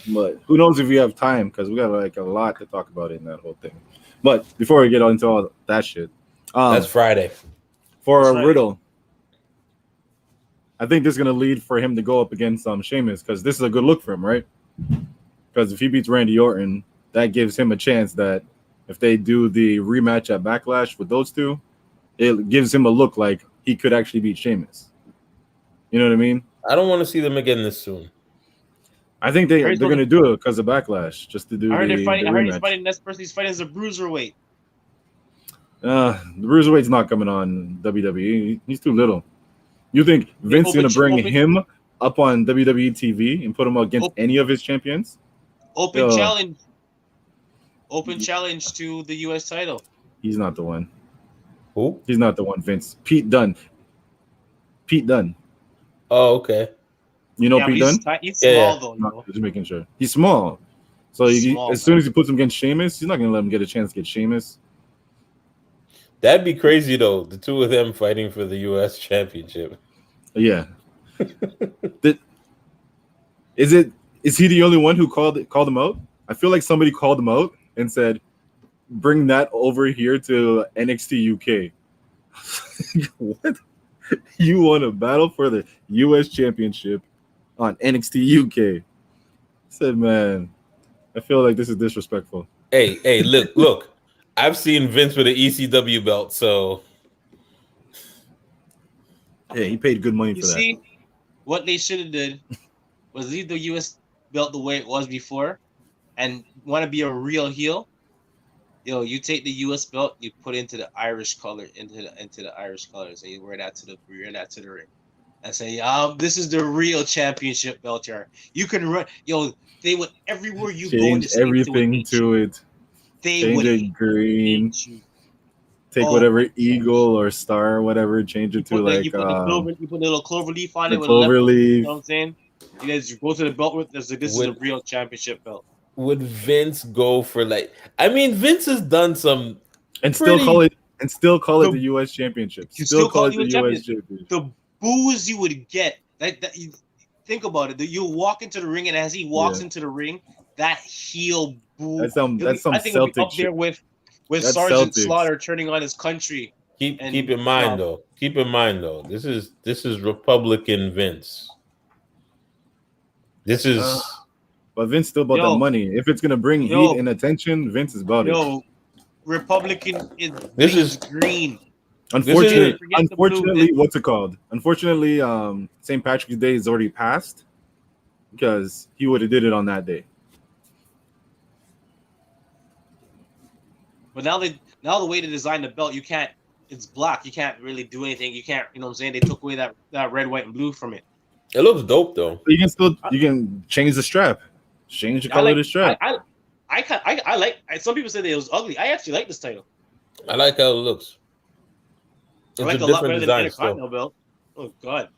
but who knows if we have time because we got like a lot to talk about in that whole thing. But before we get into all that shit, That's Friday. for That's a right. Riddle, I think this is gonna lead for him to go up against Sheamus because this is a good look for him, right? Because if he beats Randy Orton, that gives him a chance that if they do the rematch at Backlash with those two, it gives him a look like he could actually beat Sheamus. You know what I mean? I don't want to see them again this soon. I think they're going to do it because of Backlash, just to do I heard the they're fighting. I heard he's rematch. fighting. Next person he's fighting is a bruiserweight. The Bruiserweight's not coming on WWE. He's too little. You think Vince is going to bring him up on WWE TV and put him against any of his champions? Open challenge. Open challenge to the U.S. title. He's not the one. Who? He's not the one, Vince. Pete Dunne. Pete Dunne. Oh, okay. You know Pete Dunne? He's small, though. No, just making sure. He's small. So as soon as he puts him against Sheamus, he's not going to let him get a chance to get Sheamus. That'd be crazy, though. The two of them fighting for the U.S. championship. Yeah. Is he the only one who called him out? I feel like somebody called him out and said, bring that over here to NXT UK. What? You want to battle for the US championship on NXT UK? I said, man, I feel like this is disrespectful. Hey, look. I've seen Vince with an ECW belt, so yeah, he paid good money for that. You see, what they should have did was leave the US belt the way it was before, and want to be a real heel. Yo, you take the U.S. belt, you put into the Irish color, into the Irish colors, and you wear that to the ring, and say, this is the real championship belt here. You can run, they would everywhere you change go. Everything to it. Change it green. Take whatever eagle or star, or whatever. Change it to you put the little clover leaf on it. With clover leaf. You know what I'm saying? You guys go to the belt with this. This is a real championship belt. Would Vince go for Vince has done some still call it the U.S. Championship. Still call it the U.S. Championship. The boos you would get. That you think about it. You walk into the ring, and as he walks into the ring, that heel boo. That's some Celtic up there with Sergeant Slaughter turning on his country. Keep in mind though. This is Republican Vince. This is. But Vince still bought the money. If it's gonna bring heat and attention, Vince is about it. Republican is green. Unfortunately, what's it called? Unfortunately, St. Patrick's Day is already passed because he would have did it on that day. But now the way to design the belt, it's black. You can't really do anything. You can't, you know what I'm saying? They took away that red, white, and blue from it. It looks dope though. But you can change the strap. Change the color of the strap. I like. Some people say that it was ugly. I actually like this title. I like how it looks. It's I like a lot better than the Intercontinental belt. Oh God!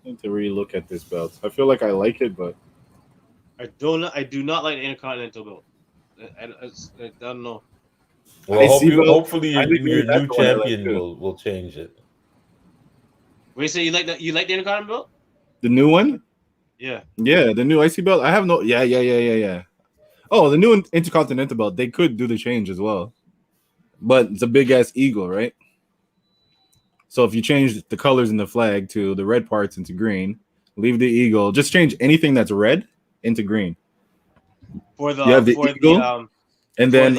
I need to really look at this belt. I feel like I like it, but I do not like the Intercontinental belt. I don't know. Well, hopefully your new champion will change it. What do you say? You like the Intercontinental belt? The new one? Yeah, the new IC belt. I have no. Yeah. Oh, the new Intercontinental belt. They could do the change as well, but it's a big ass eagle, right? So if you change the colors in the flag to the red parts into green, leave the eagle. Just change anything that's red into green. For the eagle, and then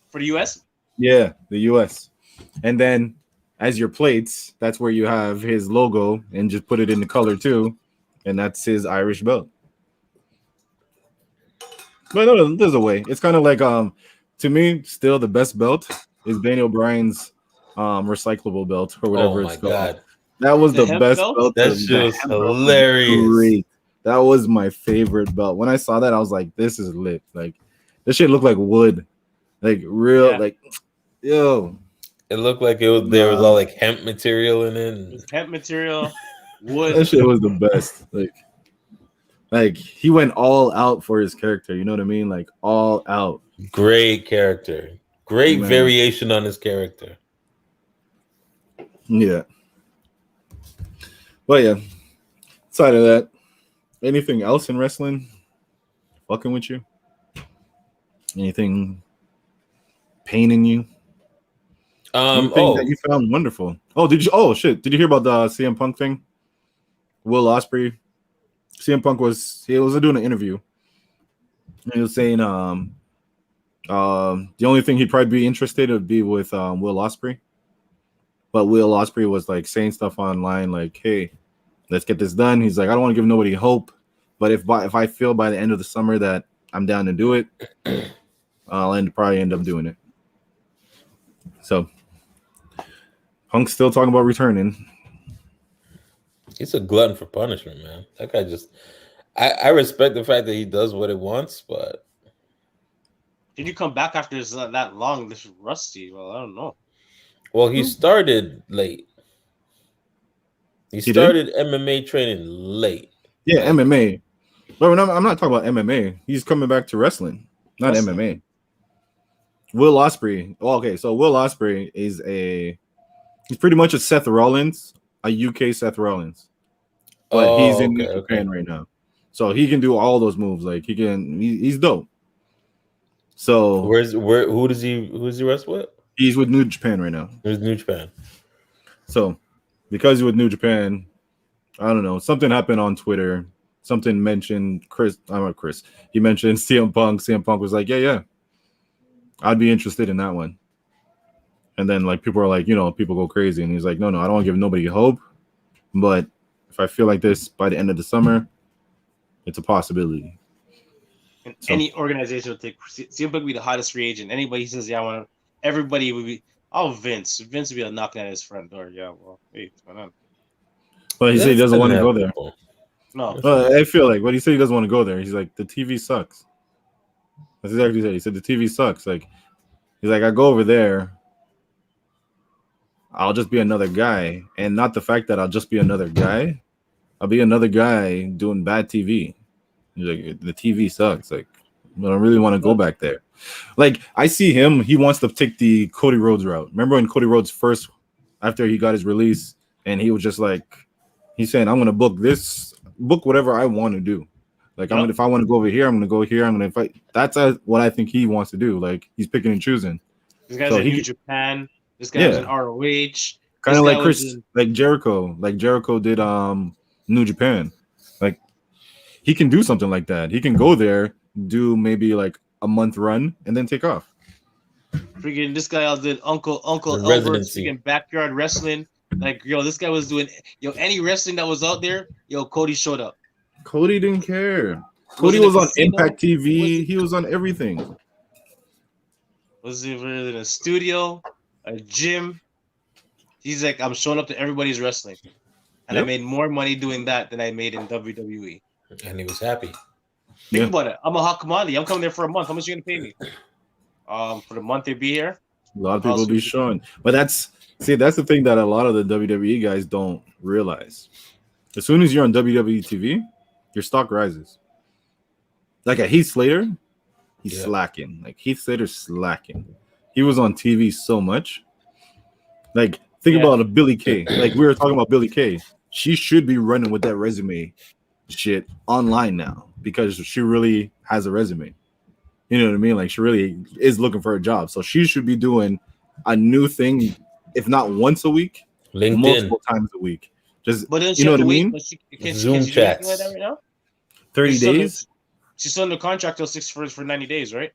for the US. Yeah, the US, and then as your plates, that's where you have his logo, and just put it in the color too. And that's his Irish belt. But no, there's a way. It's kind of like to me, still the best belt is Daniel Bryan's recyclable belt or whatever it's called. God. That was the best belt. That's just hilarious. Great. That was my favorite belt. When I saw that, I was like, this is lit. Like this shit looked like wood. Like real, like yo. It looked like there was all like hemp material in it. Hemp material. Wood. That shit was the best. Like he went all out for his character. You know what I mean? Like all out. Great character. Great variation on his character. Yeah. But yeah, aside of that, anything else in wrestling fucking with you? Anything paining you? Anything that you found wonderful? Oh, did you? Oh shit! Did you hear about the CM Punk thing? Will Ospreay. CM Punk was doing an interview. And he was saying the only thing he'd probably be interested would be with Will Ospreay. But Will Ospreay was like saying stuff online like, "Hey, let's get this done." He's like, "I don't want to give nobody hope, but if I feel by the end of the summer that I'm down to do it, I'll probably end up doing it." So Punk's still talking about returning. He's a glutton for punishment, man. That guy just I respect the fact that he does what he wants, but did you come back after that long, this rusty? Well, I don't know. Well, he started late. He started MMA training late. Yeah, like, MMA. But I'm not talking about MMA. He's coming back to wrestling, not MMA. Will Ospreay. Oh, okay, so Will Ospreay is he's pretty much a Seth Rollins, a UK Seth Rollins. But he's in Japan right now. So he can do all those moves. Like he's dope. So who does he wrestle with? He's with New Japan right now. He's New Japan. So because he's with New Japan, I don't know. Something happened on Twitter. Something mentioned Chris. I'm not Chris. He mentioned CM Punk. CM Punk was like, yeah. I'd be interested in that one. And then like people are like, people go crazy. And he's like, no, I don't want to give nobody hope. But if I feel like this by the end of the summer, it's a possibility. And any organization would take CM Punk would be the hottest free agent. Anybody says, yeah, I want to, everybody would be, Vince. Vince would be knocking at his front door. Yeah, well, hey, what's going on? But he said he doesn't want to go there. No. I feel like, but he said he doesn't want to go there. He's like, the TV sucks. That's exactly what he said. He said, the TV sucks. Like, he's like, I go over there, I'll just be another guy. And not the fact that I'll just be another guy. I'll be another guy doing bad TV. He's like, the TV sucks. Like, I don't really want to go back there. Like, I see him. He wants to take the Cody Rhodes route. Remember when Cody Rhodes first, after he got his release, and he was just like, he's saying, I'm going to book whatever I want to do. Like, if I want to go over here, I'm going to go here. I'm going to fight. That's what I think he wants to do. Like, he's picking and choosing. This guy's in New Japan. This guy's in ROH. Kind of like like Jericho. Like Jericho did New Japan. Like, he can do something like that. He can go there, do maybe like a month run, and then take off. Freaking this guy did Uncle Albert's freaking backyard wrestling. Like, this guy was doing any wrestling that was out there. Cody showed up. Cody didn't care. Cody was on Impact TV. He was on everything. Was he in a studio, a gym? He's like, I'm showing up to everybody's wrestling, and I made more money doing that than I made in WWE. And he was happy. Think about it. I'm a hot commodity. I'm coming there for a month. How much are you gonna pay me? For the month they be here. A lot of people be showing, but that's the thing that a lot of the WWE guys don't realize. As soon as you're on WWE TV, your stock rises. Like a Heath Slater, he's slacking. Like Heath Slater's slacking. He was on TV so much. Like think about a Billie Kay. Like we were talking about Billie Kay. She should be running with that resume shit online now because she really has a resume. You know what I mean? Like she really is looking for a job. So she should be doing a new thing, if not once a week, LinkedIn. Multiple times a week. Just but then you know what I mean? Zoom chats. Like that right now? 30 days? She's still in the contract till for 90 days, right?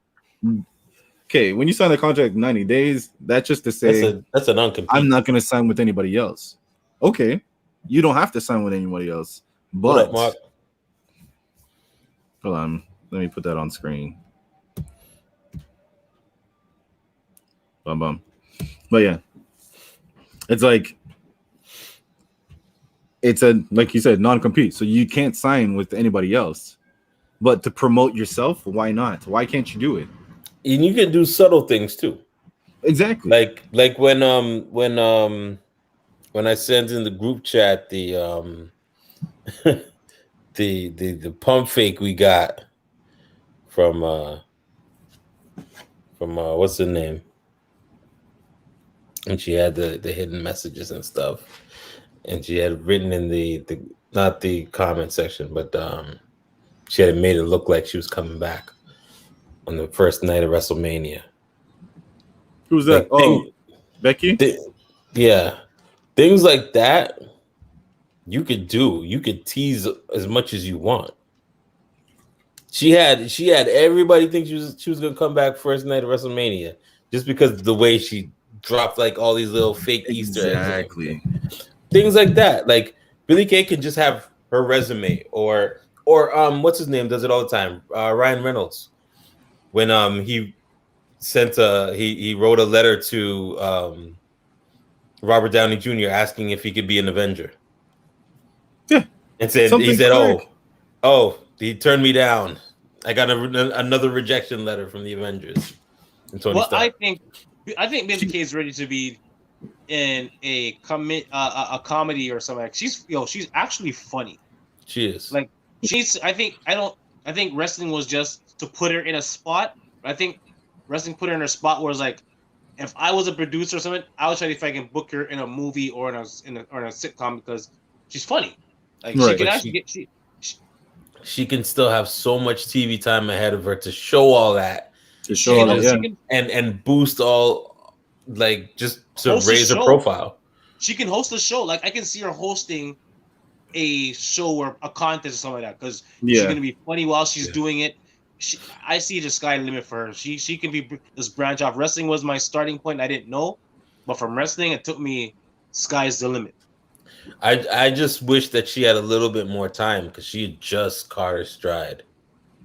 Okay, when you sign a contract 90 days, that's just to say that's a non-compete. I'm not gonna sign with anybody else. Okay. You don't have to sign with anybody else. But Mark? Hold on. Let me put that on screen. Bum. But yeah. It's like like you said, non-compete. So you can't sign with anybody else. But to promote yourself, why not? Why can't you do it? And you can do subtle things too. Exactly. Like when I sent in the group chat the the pump fake we got from what's the name? and she had the hidden messages and stuff, and she had written in the not the comment section, but she had made it look like she was coming back on the first night of WrestleMania. Who's that? Becky? Yeah. Things like that you could do. You could tease as much as you want. She had everybody think she was gonna come back first night of WrestleMania just because the way she dropped like all these little fake Easter eggs. Exactly. Things like that. Like Billie Kay can just have her resume or what's his name does it all the time. Ryan Reynolds. When he sent he wrote a letter to Robert Downey Jr. asking if he could be an Avenger. Yeah. And said he turned me down. I got another rejection letter from the Avengers. And Tony Stark. I think Billie Kay is ready to be in a comedy or something. She's actually funny. She is. Like I think wrestling was just to put her in a spot. I think wrestling put her in a spot where it's like, if I was a producer or something, I would try if I can book her in a movie or in a sitcom because she's funny. Like right. She can actually she can still have so much TV time ahead of her to show all that. And boost all, like, just to raise her profile. She can host a show. Like, I can see her hosting a show or a contest or something like that because she's going to be funny while she's doing it. I see the sky limit for her. She can be this branch off. Wrestling was my starting point. I didn't know. But from wrestling, it took me sky's the limit. I just wish that she had a little bit more time because she just caught her stride.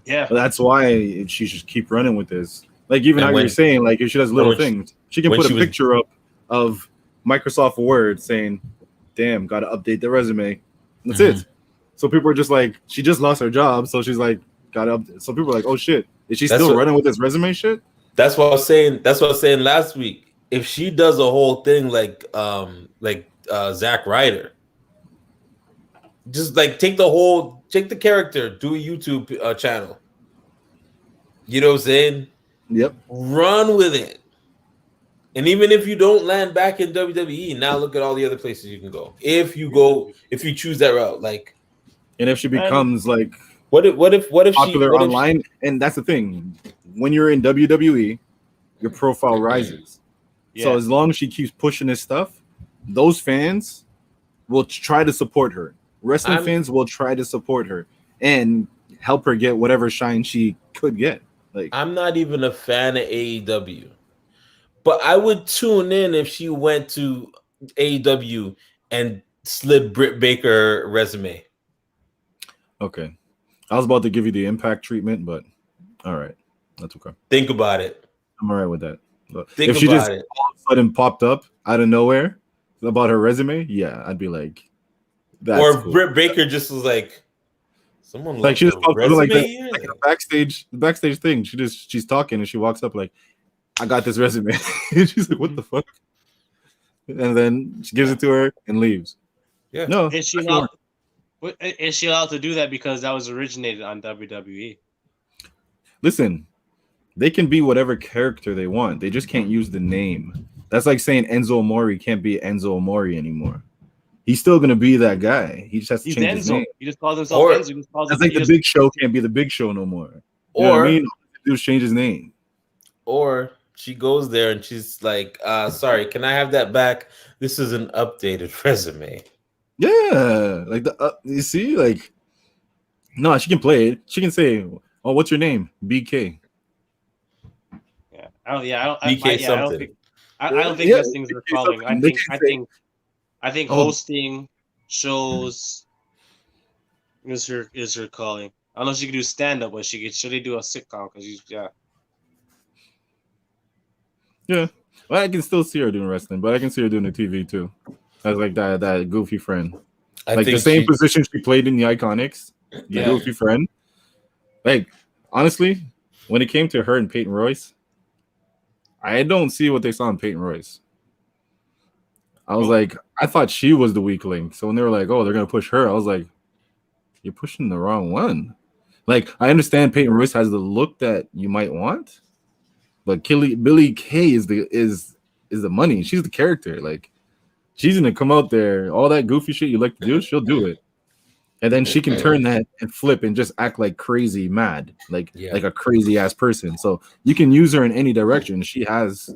Yeah, well, that's why she should keep running with this. Like even how you're saying, like if she does little things, she can put a picture up of Microsoft Word saying, "Damn, got to update the resume." That's it. So people are just like, she just lost her job, so she's like, got to update. So people are like, "Oh shit, is she still running with this resume shit?" That's what I was saying. That's what I was saying last week. If she does a whole thing like Zack Ryder, just like take the character, do a YouTube channel. You know what I'm saying? Yep. Run with it. And even if you don't land back in WWE, now look at all the other places you can go. If you choose that route, like, and if she becomes like, what if popular online? And that's the thing. When you're in WWE, your profile rises. Yeah. So as long as she keeps pushing this stuff, those fans will try to support her. Wrestling fans will try to support her and help her get whatever shine she could get. Like, I'm not even a fan of AEW, but I would tune in if she went to AEW and slid Britt Baker resume. Okay. I was about to give you the Impact treatment, but all right. That's okay. Think about it. I'm all right with that. If she just all of a sudden popped up out of nowhere about her resume, yeah, I'd be like, that's or cool. Britt Baker just was like, someone like she just popped up like that, like the backstage thing. She's talking and she walks up like, I got this resume. And she's like, what the fuck? And then she gives it to her and leaves. Yeah. No. Is she allowed to do that because that was originated on WWE? Listen, they can be whatever character they want. They just can't use the name. That's like saying Enzo Amore can't be Enzo Amore anymore. He's still gonna be that guy. He just has to change his name. He just calls himself Enzo. That's like the Big Show can't be the Big Show no more. You know what I mean? Just change his name. Or she goes there and she's like, sorry, can I have that back? This is an updated resume. Yeah, like you see, like, no, she can play it. She can say, "Oh, what's your name?" BK. Yeah, I don't think Yeah. those things are calling. I think hosting shows is her calling. I don't know if she can do stand up, but should they do a sitcom? Because yeah. Well, I can still see her doing wrestling, but I can see her doing the TV too. As like that goofy friend. Like the same position she played in the Iconics, the goofy friend. Like, honestly, when it came to her and Peyton Royce, I don't see what they saw in Peyton Royce. I was like, I thought she was the weak link. So when they were like, oh, they're going to push her, I was like, you're pushing the wrong one. Like, I understand Peyton Royce has the look that you might want, but Billie Kay is is the money. She's the character. Like, she's gonna come out there, all that goofy shit you like to do, she'll do it. And then she can turn that and flip and just act like crazy mad, like a crazy ass person. So you can use her in any direction. She has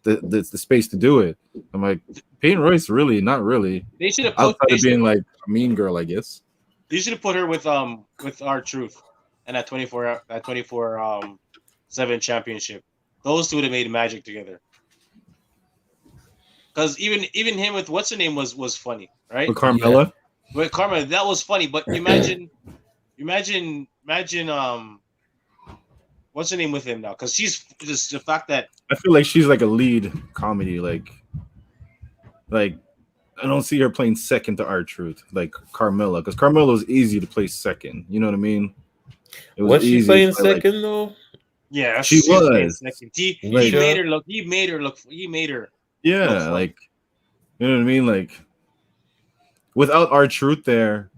the space to do it. I'm like, Peyton Royce, really, not really. They should have outside of being like a mean girl, I guess. You should have put her with R-Truth and that 24/7 championship. Those two would have made magic together. Because even him with what's her name was funny, right? With Carmella. Yeah. With Carmella, that was funny. But imagine what's her name with him now? Because she's just the fact that I feel like she's like a lead comedy, like I don't see her playing second to R-Truth, like Carmella, because Carmella was easy to play second. You know what I mean? Was she playing second though? Yeah, she was. Second. He made her look. He made her. Yeah, like, you know what I mean? Like, without R-Truth there,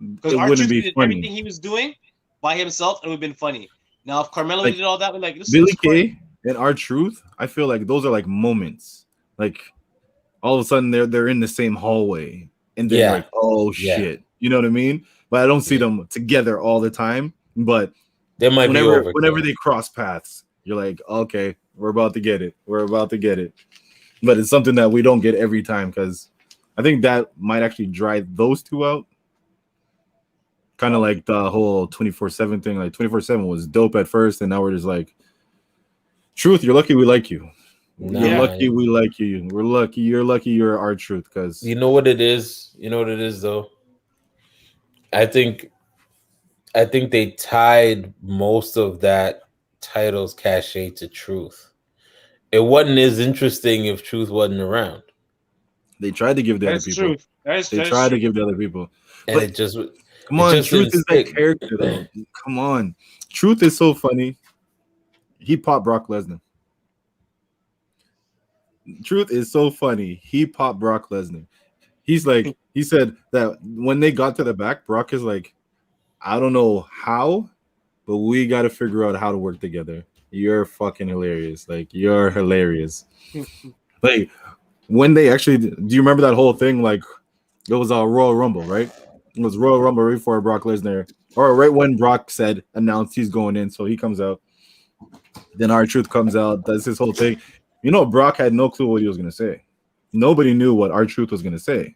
it wouldn't be funny. Everything he was doing by himself, it would have been funny. Now, if Carmella did all that, we're like, this Billy Kay and R-Truth, I feel like those are like moments. Like, all of a sudden they're in the same hallway, and they're like, oh shit, you know what I mean? But I don't see them together all the time. But they might whenever they cross paths, you're like, okay, we're about to get it. But it's something that we don't get every time, because I think that might actually drive those two out. Kind of like the whole 24/7 thing. Like 24/7 was dope at first, and now we're just like, Truth, you're lucky we like you. You're lucky we like you. We're lucky. You're lucky you're R-Truth, because you know what it is. You know what it is though. I think they tied most of that title's cachet to Truth. It wasn't as interesting if Truth wasn't around. They tried to give the other people. They tried to give the other people. And it just come on, Truth is that character though. Come on. Truth is so funny. He popped Brock Lesnar. Truth is so funny. He popped Brock Lesnar. He's like, he said that when they got to the back, Brock is like, I don't know how, but we got to figure out how to work together. You're fucking hilarious. Like, you're hilarious. Like, when they actually, do you remember that whole thing? Like, it was a Royal Rumble, right? It was Royal Rumble right before Brock Lesnar, or right when Brock announced he's going in, so he comes out. Then R-Truth comes out, does his whole thing. You know, Brock had no clue what he was going to say. Nobody knew what R-Truth was going to say.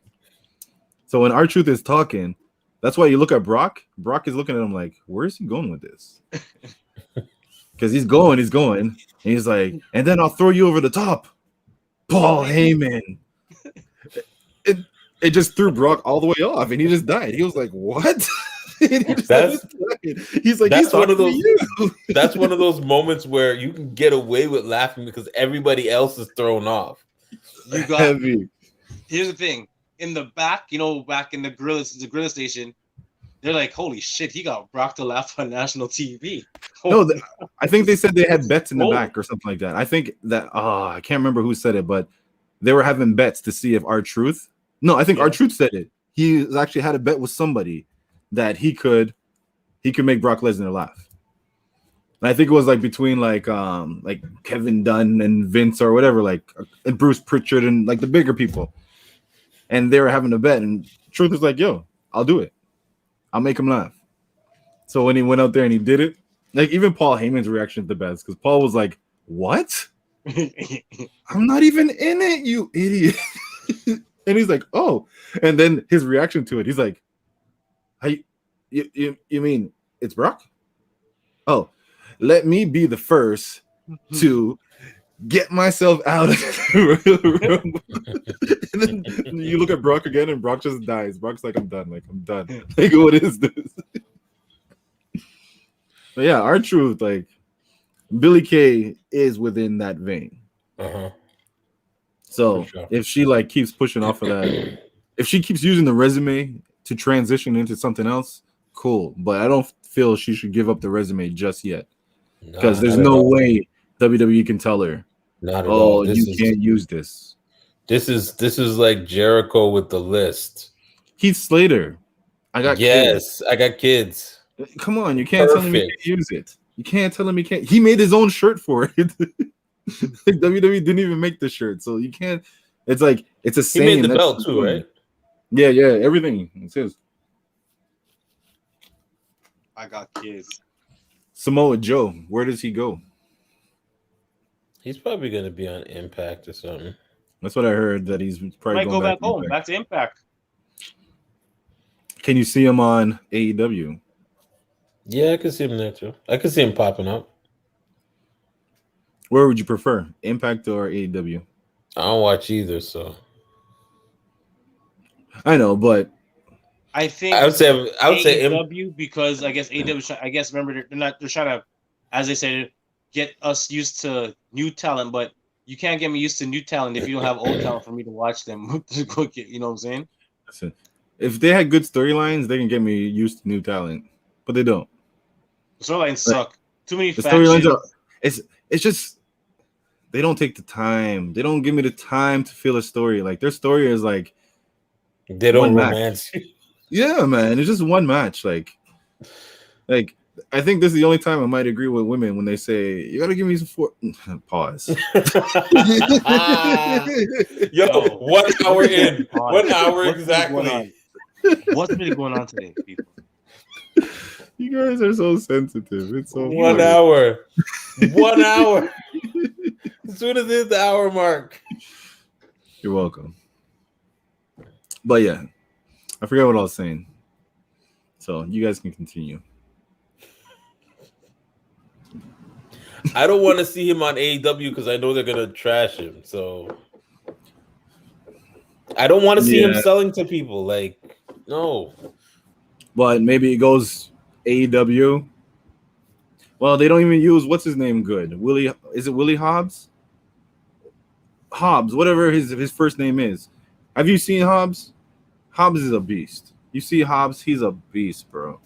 So when R-Truth is talking, that's why you look at Brock. Brock is looking at him like, where is he going with this? Because he's going. And he's like, and then I'll throw you over the top. Paul Heyman. It just threw Brock all the way off, and he just died. He was like, what? He's like, that's one of those. That's one of those moments where you can get away with laughing because everybody else is thrown off. You got heavy. Here's the thing: in the back, back in the gorilla station, they're like, "Holy shit, he got Brock to laugh on national TV." No, I think they said they had bets in the back or something like that. I think that I can't remember who said it, but they were having bets to see if R-Truth. No, I think R-Truth said it. He actually had a bet with somebody that he could make Brock Lesnar laugh. And I think it was like between like Kevin Dunn and Vince or whatever, and Bruce Pritchard and like the bigger people. And they were having a bet, and Truth was like, "Yo, I'll do it. I'll make him laugh." So when he went out there and he did it, like even Paul Heyman's reaction to the bets, because Paul was like, "What? I'm not even in it, you idiot." And he's like, "Oh," and then his reaction to it, he's like, You mean it's Brock? Oh, let me be the first to get myself out of the room. And then you look at Brock again, and Brock just dies. Brock's like, I'm done. Like, what is this? But yeah, R-Truth, like, Billy Kay is within that vein. So if she like keeps pushing off of that, if she keeps using the resume to transition into something else, cool. But I don't feel she should give up the resume just yet, because there's no way WWE can tell her, you can't use this. This is like Jericho with the list. Heath Slater, I got kids. Come on, you can't tell him he can't use it. You can't tell him he can't. He made his own shirt for it. WWE didn't even make the shirt, so you can't. It's like it's a He saying. made the That's belt too, right? Yeah, everything. It's his. I got kids. Samoa Joe, where does he go? He's probably gonna be on Impact or something. That's what I heard. That he's probably Might going go back to home, Impact. back to Impact. Can you see him on AEW? Yeah, I could see him there too. I could see him popping up. Where would you prefer, Impact or AEW? I don't watch either, so I know, but I think I would say AEW because I guess AEW. I guess remember they're trying to, as they said, get us used to new talent, but you can't get me used to new talent if you don't have old talent for me to watch them. You know what I'm saying? listen, if they had good storylines, they can get me used to new talent, but they don't. The storylines suck. Too many The factions. storylines are. It's just they don't take the time. They don't give me the time to feel a story. Like their story is like they don't one match. romance. Yeah, man, it's just one match. Like I think this is the only time I might agree with women when they say you gotta give me some pause. Yo, 1 hour in. 1 hour What's exactly. What's really going on today, people? You guys are so sensitive. It's so 1 funny. hour. 1 hour. As soon as it's the hour mark. You're welcome. But yeah, I forgot what I was saying. So you guys can continue. I don't want to see him on AEW because I know they're gonna trash him. So I don't want to see him selling to people. Like, no. But maybe it goes AEW. Well, they don't even use what's his name good. Willie, is it Willie Hobbs? Hobbs, whatever his first name is. Have you seen Hobbs? Hobbs is a beast. You see Hobbs, he's a beast, bro.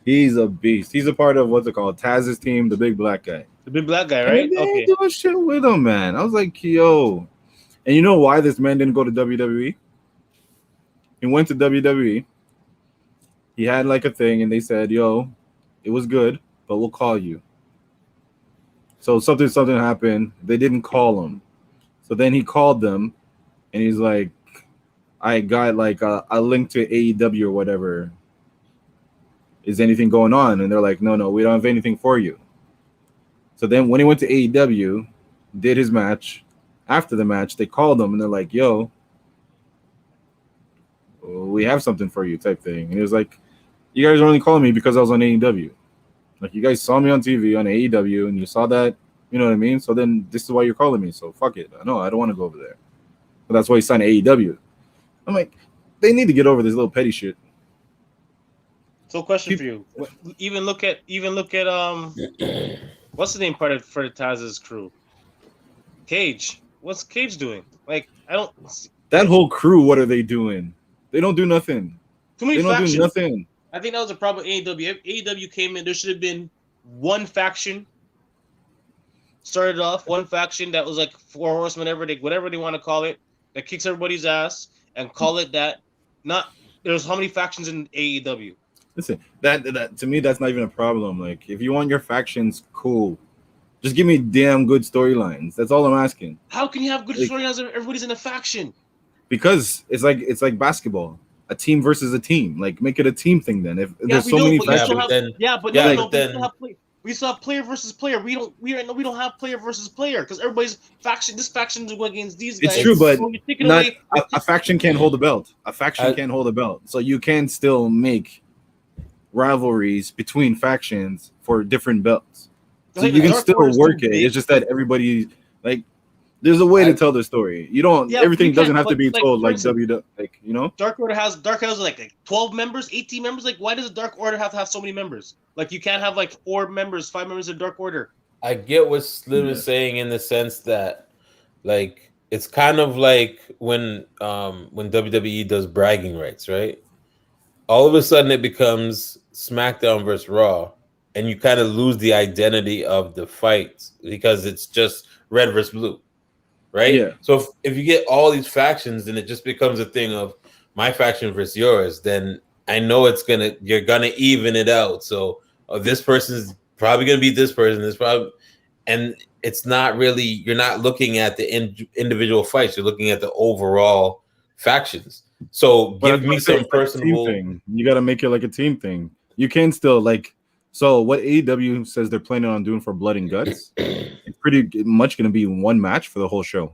He's a beast. He's a part of what's it called? Taz's team, the big black guy. The big black guy, right? And they ain't doing shit with him, man. I was like, yo. And you know why this man didn't go to WWE? He went to WWE. He had like a thing, and they said, yo, it was good, but we'll call you. So something happened. They didn't call him. So then he called them, and he's like, I got like a link to AEW or whatever. Is anything going on? And they're like, no, we don't have anything for you. So then when he went to AEW, did his match. After the match, they called him, and they're like, yo, we have something for you type thing. And he was like, you guys are only calling me because I was on AEW. Like, you guys saw me on TV on AEW, and you saw that, you know what I mean? So then this is why you're calling me. So fuck it. No, I don't want to go over there. But that's why he signed AEW. I'm like, they need to get over this little petty shit. So, question for you: even look at what's the name part of for Taz's crew? Cage. What's Cage doing? Like, I don't. That whole crew, what are they doing? They don't do nothing. Too many factions. They don't do nothing. I think that was a problem with AEW. If AEW came in, there should have been one faction. Started off one faction that was like four horsemen, whatever they want to call it, that kicks everybody's ass, and call it that. Not there's how many factions in AEW. Listen, that to me, that's not even a problem. Like, if you want your factions, cool. Just give me damn good storylines. That's all I'm asking. How can you have good storylines if everybody's in a faction? Because it's like basketball, a team versus a team. Like, make it a team thing. Then if there's so many factions, we still have player versus player. We don't have player versus player because everybody's faction. This faction is going against these guys. It's true, but not a faction can't hold a belt. A faction can't hold a belt. So you can still make rivalries between factions for different belts. So you can still work it. It's just that everybody like there's a way to tell the story. You don't everything doesn't have to be told like WWE, like, you know. Dark Order has like 12 members, 18 members. Like, why does the Dark Order have to have so many members? Like, you can't have like 4 members, 5 members of Dark Order. I get what Slim is saying in the sense that like it's kind of like when WWE does bragging rights, right? All of a sudden it becomes SmackDown versus Raw, and you kind of lose the identity of the fights because it's just red versus blue, right? Yeah. So if you get all these factions, then it just becomes a thing of my faction versus yours. Then I know you're gonna even it out. So this person's probably gonna beat this person. And it's not really, you're not looking at the individual fights. You're looking at the overall factions. So But give me some personable. thing. You got to make it like a team thing. You can still like. So what AEW says they're planning on doing for Blood and Guts, it's pretty much going to be one match for the whole show.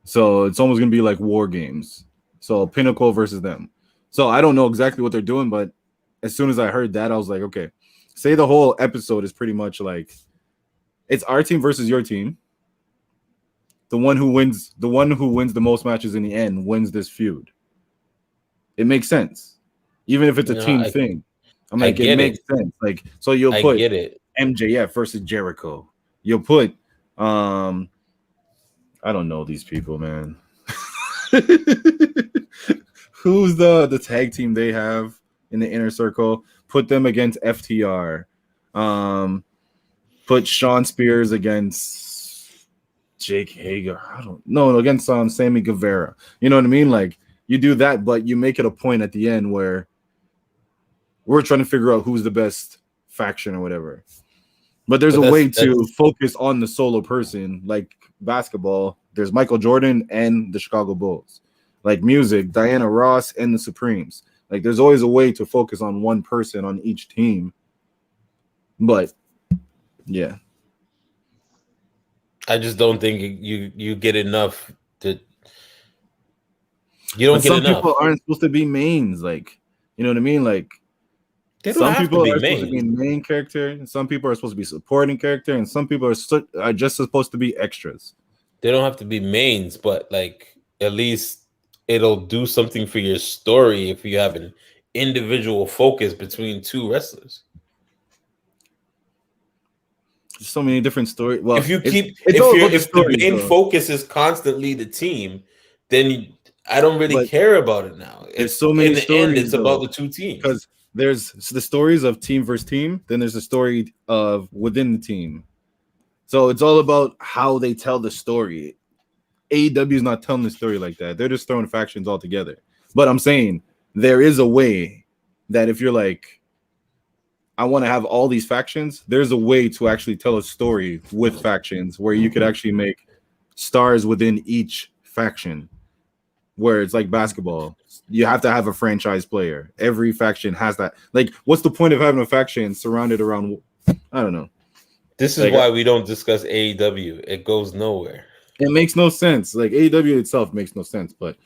So it's almost going to be like War Games. So Pinnacle versus them. So I don't know exactly what they're doing, but as soon as I heard that, I was like, okay. Say the whole episode is pretty much like it's our team versus your team. The one who wins the most matches in the end wins this feud. It makes sense, even if it's a team thing. I'm like, it makes sense. Like, so you'll put MJF versus Jericho. You'll put, I don't know these people, man. Who's the tag team they have in the Inner Circle? Put them against FTR. Put Sean Spears against Jake Hager. I don't know, against Sammy Guevara. You know what I mean? Like, you do that, but you make it a point at the end where we're trying to figure out who's the best faction or whatever. But there's a way to focus on the solo person, like basketball. There's Michael Jordan and the Chicago Bulls. Like music, Diana Ross and the Supremes. Like there's always a way to focus on one person on each team. But yeah. I just don't think you get enough to. You don't get enough. Some people aren't supposed to be mains, like, you know what I mean? Like, some people are supposed to be main character, and some people are supposed to be supporting character, and some people are just supposed to be extras. They don't have to be mains, but like at least it'll do something for your story if you have an individual focus between two wrestlers. There's so many different stories. Well, if the main focus is constantly the team, then I don't really care about it now. It's so many stories. It's about the two teams. Because there's the stories of team versus team, then there's the story of within the team. So it's all about how they tell the story. AEW is not telling the story like that. They're just throwing factions all together. But I'm saying there is a way that if you're like, I want to have all these factions, there's a way to actually tell a story with factions where you could actually make stars within each faction, where it's like basketball. You have to have a franchise player. Every faction has that. Like, what's the point of having a faction surrounded around? I don't know. This is why we don't discuss AEW. It goes nowhere. It makes no sense. Like, AEW itself makes no sense, but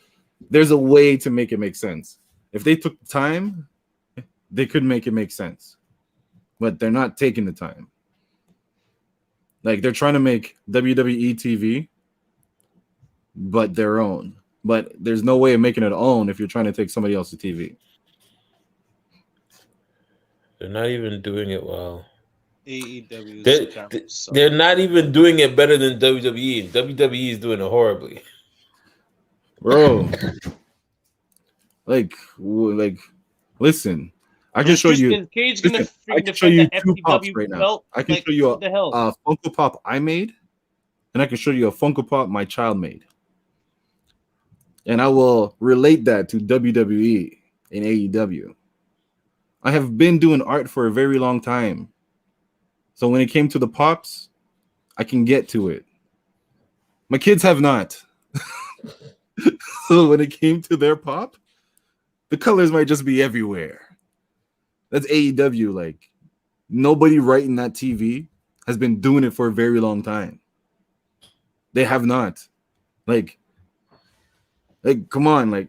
there's a way to make it make sense. If they took the time, they could make it make sense. But they're not taking the time. Like, they're trying to make WWE TV, but their own. But there's no way of making it own if you're trying to take somebody else's TV. They're not even doing it well. AEW. They're not even doing it better than WWE. WWE is doing it horribly. Bro. like, listen. I can show you. I can show you two pops right now. I can show you a Funko Pop I made, and I can show you a Funko Pop my child made. And I will relate that to WWE and AEW. I have been doing art for a very long time. So when it came to the pops, I can get to it. My kids have not. So when it came to their pop, the colors might just be everywhere. That's AEW. Like, nobody writing that TV has been doing it for a very long time. They have not. Like, come on, like,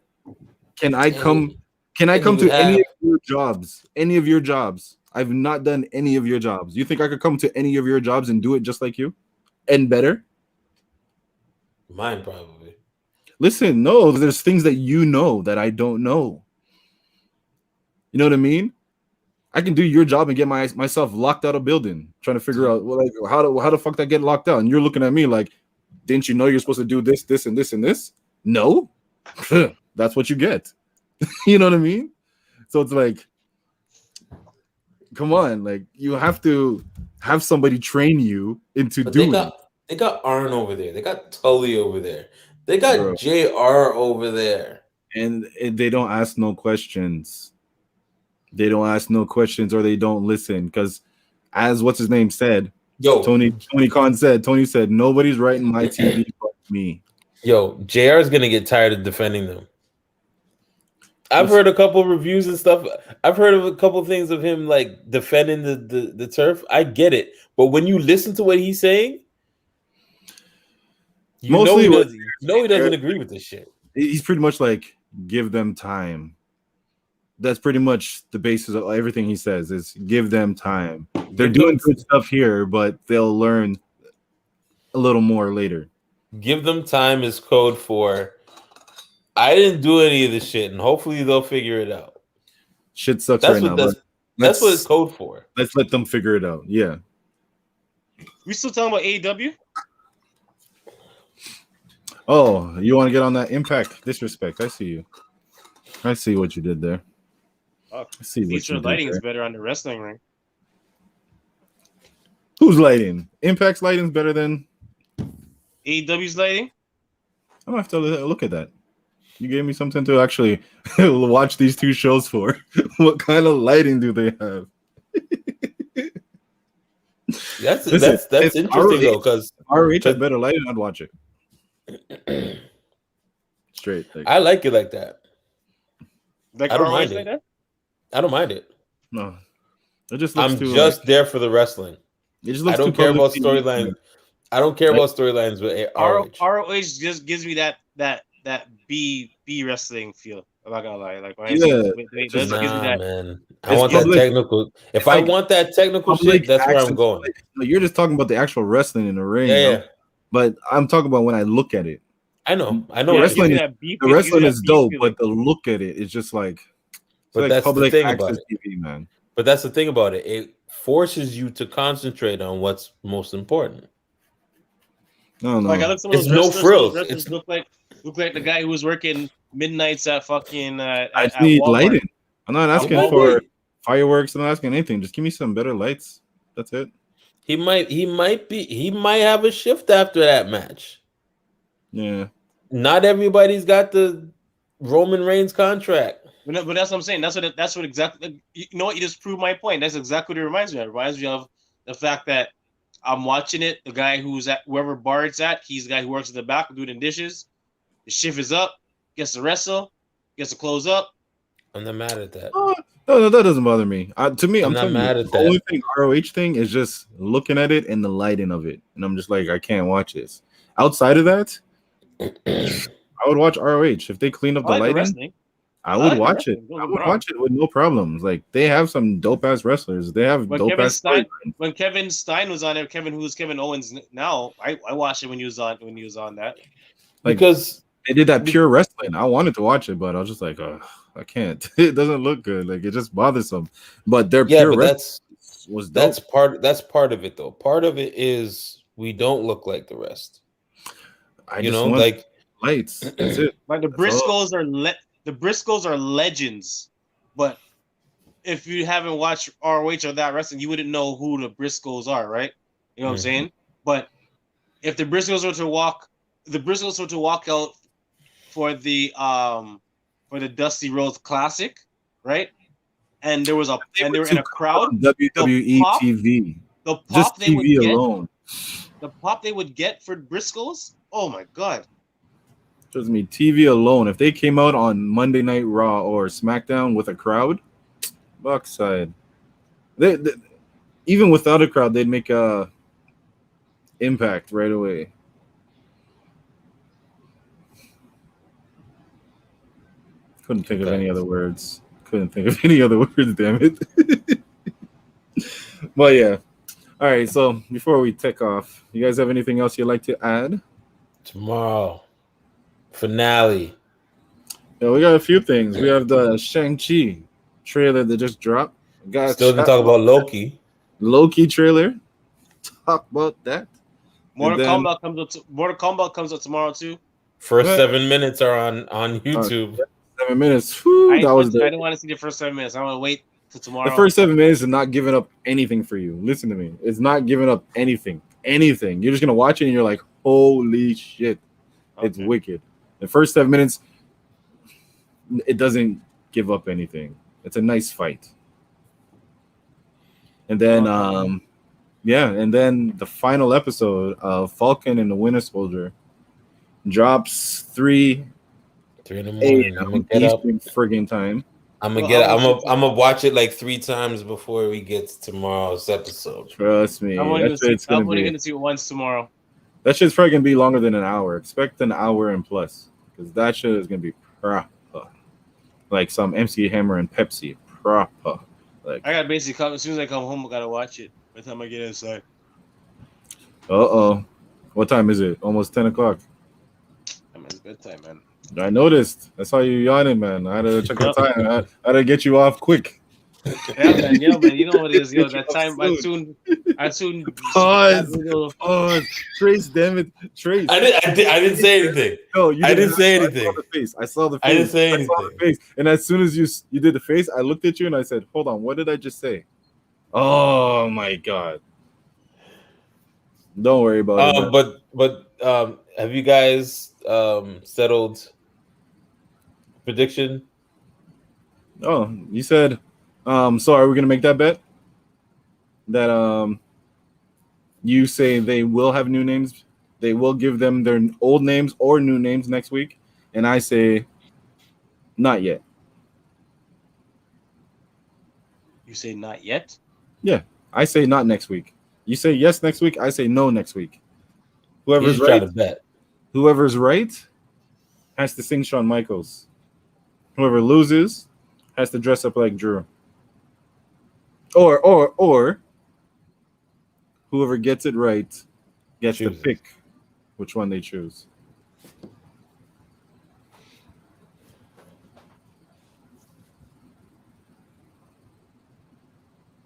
can I come to any of your jobs? Any of your jobs? I've not done any of your jobs. You think I could come to any of your jobs and do it just like you? And better? Mine probably. Listen, no, there's things that you know that I don't know. You know what I mean? I can do your job and get myself locked out of building, trying to figure out, well, like, how the fuck did I get locked out? And you're looking at me like, didn't you know you're supposed to do this, this, and this, and this? No. That's what you get. You know what I mean? So it's like, come on, like, you have to have somebody train you into doing it. They got Arn over there. They got Tully over there. They got JR over there. And they don't ask no questions. They don't ask no questions, or they don't listen. Because as what's his name said, Yo, Tony Khan said. Tony said nobody's writing my TV but me. Yo, JR is gonna get tired of defending them. I've heard a couple reviews and stuff. I've heard of a couple things of him like defending the turf. I get it, but when you listen to what he's saying, you Mostly know he doesn't agree with this shit. He's pretty much like, give them time. That's pretty much the basis of everything he says is give them time. They're doing good stuff here, but they'll learn a little more later. Give them time is code for I didn't do any of this shit, and hopefully they'll figure it out. Shit sucks right now. That's what it's code for. Let's let them figure it out. Yeah. We still talking about AEW? Oh, you want to get on that Impact disrespect? I see you. I see what you did there. Oh, I see what you did lighting is there. better on the wrestling ring. Who's lighting? Impact's lighting's better than AEW's lighting? I'm gonna have to look at that. You gave me something to actually watch these two shows for. What kind of lighting do they have? That's interesting though, because ROH has better lighting. I'd watch it. Straight. I like it like that. Like I don't ROH mind like it. that? I don't mind it. No, it just I'm looks too, just there for the wrestling. It just looks I don't too care about public storylines. I don't care about storylines with ROH. ROH just gives me that B wrestling feel. I'm not gonna lie. Like when it gives me that. Man. I want that technical. If I want that technical shit, that's where I'm going. You're just talking about the actual wrestling in the ring. Yeah. But I'm talking about when I look at it. I know. The wrestling is dope, but the look at it is just like. But like that's public the thing access about it. TV, man. But that's the thing about it. It forces you to concentrate on what's most important. No. Like I look at some of It's those no wrestlers, frills. those wrestlers look like the guy who was working midnights at fucking. I just need Walmart. lighting. I'm not asking for fireworks. I'm not asking anything. Just give me some better lights. That's it. He might have a shift after that match. Yeah. Not everybody's got the Roman Reigns contract. But that's what I'm saying. That's what exactly. You know what? You just proved my point. That's exactly what it reminds me of. It reminds me of the fact that I'm watching it. The guy who's at wherever bar it's at, he's the guy who works in the back doing the dishes. The shift is up. Gets to wrestle. Gets to close up. I'm not mad at that. No, that doesn't bother me. To me, I'm not mad at the that. only thing ROH thing is just looking at it and the lighting of it, and I'm just like, I can't watch this. Outside of that, I would watch ROH if they clean up the lighting. I would watch it. I would watch it with no problems. Like they have some dope ass wrestlers. They have dope ass. When Kevin Stein was on there, who's Kevin Owens now, I watched it when he was on that. Like, because they did that pure wrestling. I wanted to watch it, but I was just like, I can't. It doesn't look good. Like it just bothersome. But their pure wrestling was dope. That's part of it though. Part of it is we don't look like the rest. I just want like lights. That's it. Like the Briscoes are legends, but if you haven't watched ROH or that wrestling, you wouldn't know who the Briscoes are, right? You know what I'm saying? But if the Briscoes were to walk out for the Dusty Rhodes Classic, right? And they were in a crowd. WWE TV. The pop just they TV would get, alone. The pop they would get for Briscoes. Oh my god. Trust me, TV alone. If they came out on Monday Night Raw or SmackDown with a crowd, backside. They even without a crowd, they'd make a impact right away. Couldn't think of any other words. Damn it. But yeah. All right. So before we take off, you guys have anything else you'd like to add? Tomorrow. Finale. Yeah, we got a few things. We have the Shang-Chi trailer that just dropped. Still didn't talk about Loki. Loki trailer. Talk about that. Mortal Kombat comes up tomorrow too. First 7 minutes are on YouTube. 7 minutes. Whew, I didn't want to see the first 7 minutes. I want to wait till tomorrow. The first 7 minutes is not giving up anything for you. Listen to me. It's not giving up anything. Anything. You're just gonna watch it and you're like, holy shit. Okay. It's wicked. The first 7 minutes, it doesn't give up anything. It's a nice fight. And then Yeah, and then the final episode of Falcon and the Winter Soldier drops 3 in the morning. I'm gonna a.m. get up. Eastern friggin' time. I'm Well, gonna get. I'll watch it I'm too. gonna watch it like 3 times before we get to tomorrow's episode. Trust me, I'm only that shit's I'm gonna only be gonna see it once tomorrow. that shit's probably gonna be longer than an hour. Expect an hour and plus, because that shit is gonna be proper, like some MC Hammer and Pepsi proper. Like, I gotta basically come as soon as I come home. I gotta watch it by the time I get inside. what time is it? Almost 10 o'clock. I mean, it's bedtime, man. I noticed. I saw you yawning, man. I had to check the time. I had to get you off quick. Yeah, man. You know what it is. That time. I soon. Pause. Trace, damn it, Trace. I didn't say anything. No, you I didn't say anything. I saw the face. I saw the face. I didn't say I saw the anything. face. And as soon as you did the face, I looked at you and I said, "Hold on, what did I just say?" Oh my god! Don't worry about it. Man. But have you guys settled prediction? Oh, you said. So are we gonna make that bet? That you say they will have new names. They will give them their old names or new names next week, and I say, not yet. You say not yet. Yeah, I say not next week. You say yes next week. I say no next week. Whoever's He's right, trying to bet. whoever's right has to sing Shawn Michaels. Whoever loses has to dress up like Drew. Or whoever gets it right gets to Chooses. pick which one they choose.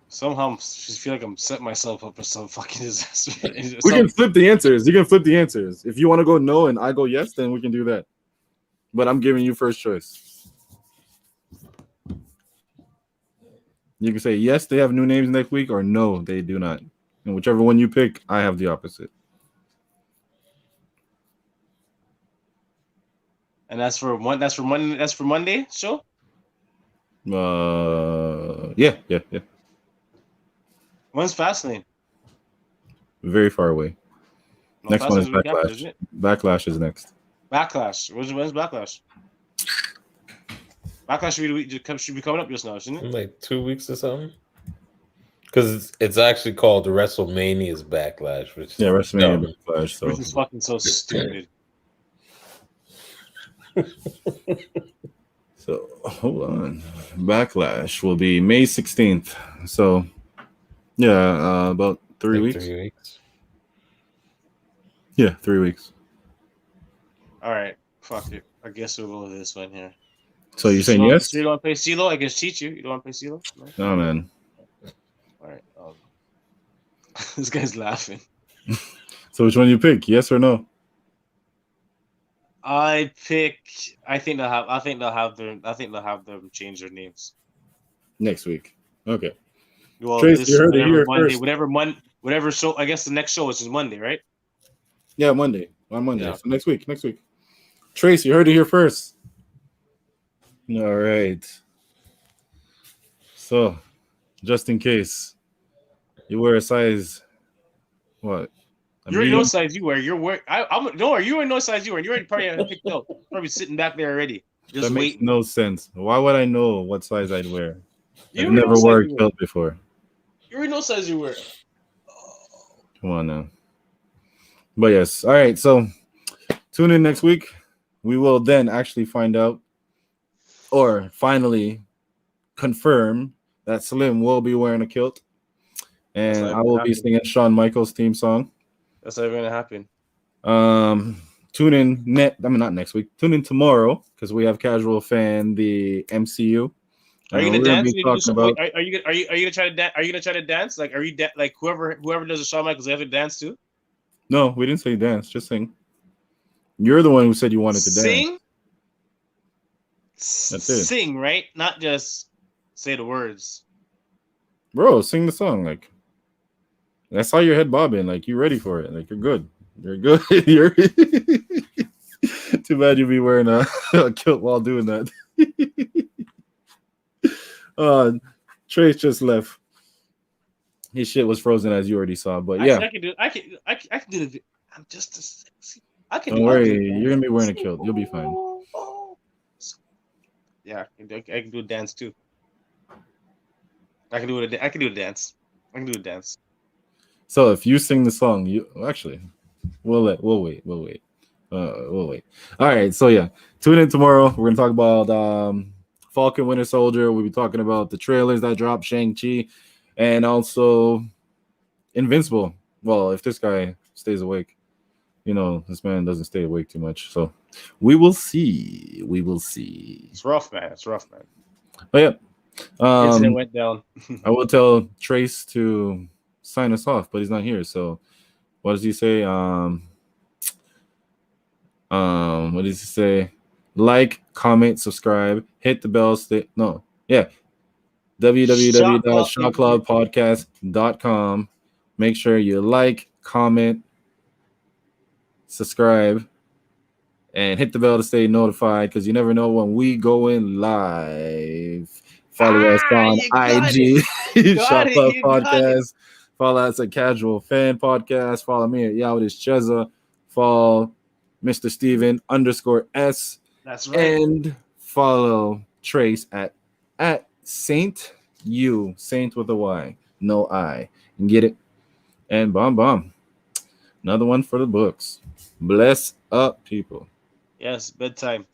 Somehow I just feel like I'm setting myself up for some fucking disaster. We can flip the answers. You can flip the answers. If you want to go no and I go yes, then we can do that. But I'm giving you first choice. You can say yes, they have new names next week, or no, they do not. And whichever one you pick, I have the opposite. And that's for Monday. That's for Monday show. Yeah. When's Fastlane? Very far away. No, Next one is Fastlane's the week after, Backlash. isn't it? Backlash is next. Backlash. When's Backlash? Backlash should be coming up just now, shouldn't it? In like 2 weeks or something. Because it's actually called the WrestleMania's Backlash, which Yeah, WrestleMania Backlash. So Which is fucking so stupid. So hold on. Backlash will be May 16th. So yeah, about 3 like weeks. 3 weeks. Yeah, 3 weeks. All right, fuck it. I guess we'll go with this one here. So you're saying yes? So you don't want to play CeeLo? I can cheat you. You don't want to play CeeLo? No? No, man. All right. This guy's laughing. So which one you pick? Yes or no? I think they'll have them change their names. Next week. Okay. Well, Trace, you heard it here Monday, first. whatever show. I guess the next show is just Monday, right? Yeah, Monday. On Monday. Yeah. So next week. Trace, you heard it here first. All right. So, just in case you wear a size, what? You already know what size you wear. You're wearing. You already know what size you wear. You already probably have it picked out. Probably sitting back there already, just That makes waiting. no sense. Why would I know what size I'd wear? You I've already know never what size worn you wear. kilt before. You already know what size you wear. Come on now. But yes, all right. So tune in next week. We will then actually find out, or finally confirm, that Slim will be wearing a kilt, and I will be singing Shawn Michaels' theme song. That's never gonna happen. Tune in not next week. Tune in tomorrow because we have Casual Fan, the MCU. Are you gonna dance? Are you gonna try to dance? Are you gonna try to dance? Like, like whoever does a Shawn Michaels, they have to dance too? No, we didn't say dance. Just sing. You're the one who said you wanted to dance. That's it. Sing, right? Not just say the words. Bro, sing the song. Like, I saw your head bobbing. Like, you ready for it. Like, you're good. You're good. You're too bad you'd be wearing a kilt while doing that. Trace just left. His shit was frozen, as you already saw. But Actually, yeah, I can do the. I'm just as sexy. I can don't do. I'll do worry, the you're gonna be wearing a dance. kilt. You'll be fine. Yeah, I can do a dance too. I can do it. I can do a dance. I can do a dance. So if you sing the song, you actually, we'll wait. We'll wait. All right. So yeah, tune in tomorrow. We're gonna talk about Falcon Winter Soldier. We'll be talking about the trailers that dropped, Shang-Chi, and also Invincible. Well, if this guy stays awake, this man doesn't stay awake too much. So we will see. We will see. It's rough, man. It's rough, man. But yeah. Incident went down. I will tell Trace to sign us off, but he's not here. So what does he say? What does he say? Like, comment, subscribe, hit the bell. www.shotclubpodcast.com. Make sure you like, comment, subscribe, and hit the bell to stay notified because you never know when we go in live. Follow us on IG, Shot Club Podcast. Follow us at Casual Fan Podcast. Follow me at CheZZa. Follow Mr. Steven _S. That's right. And follow Trace at Saint with a Y, no I. Get it? And bomb. Another one for the books. Bless up, people. Yes, bedtime.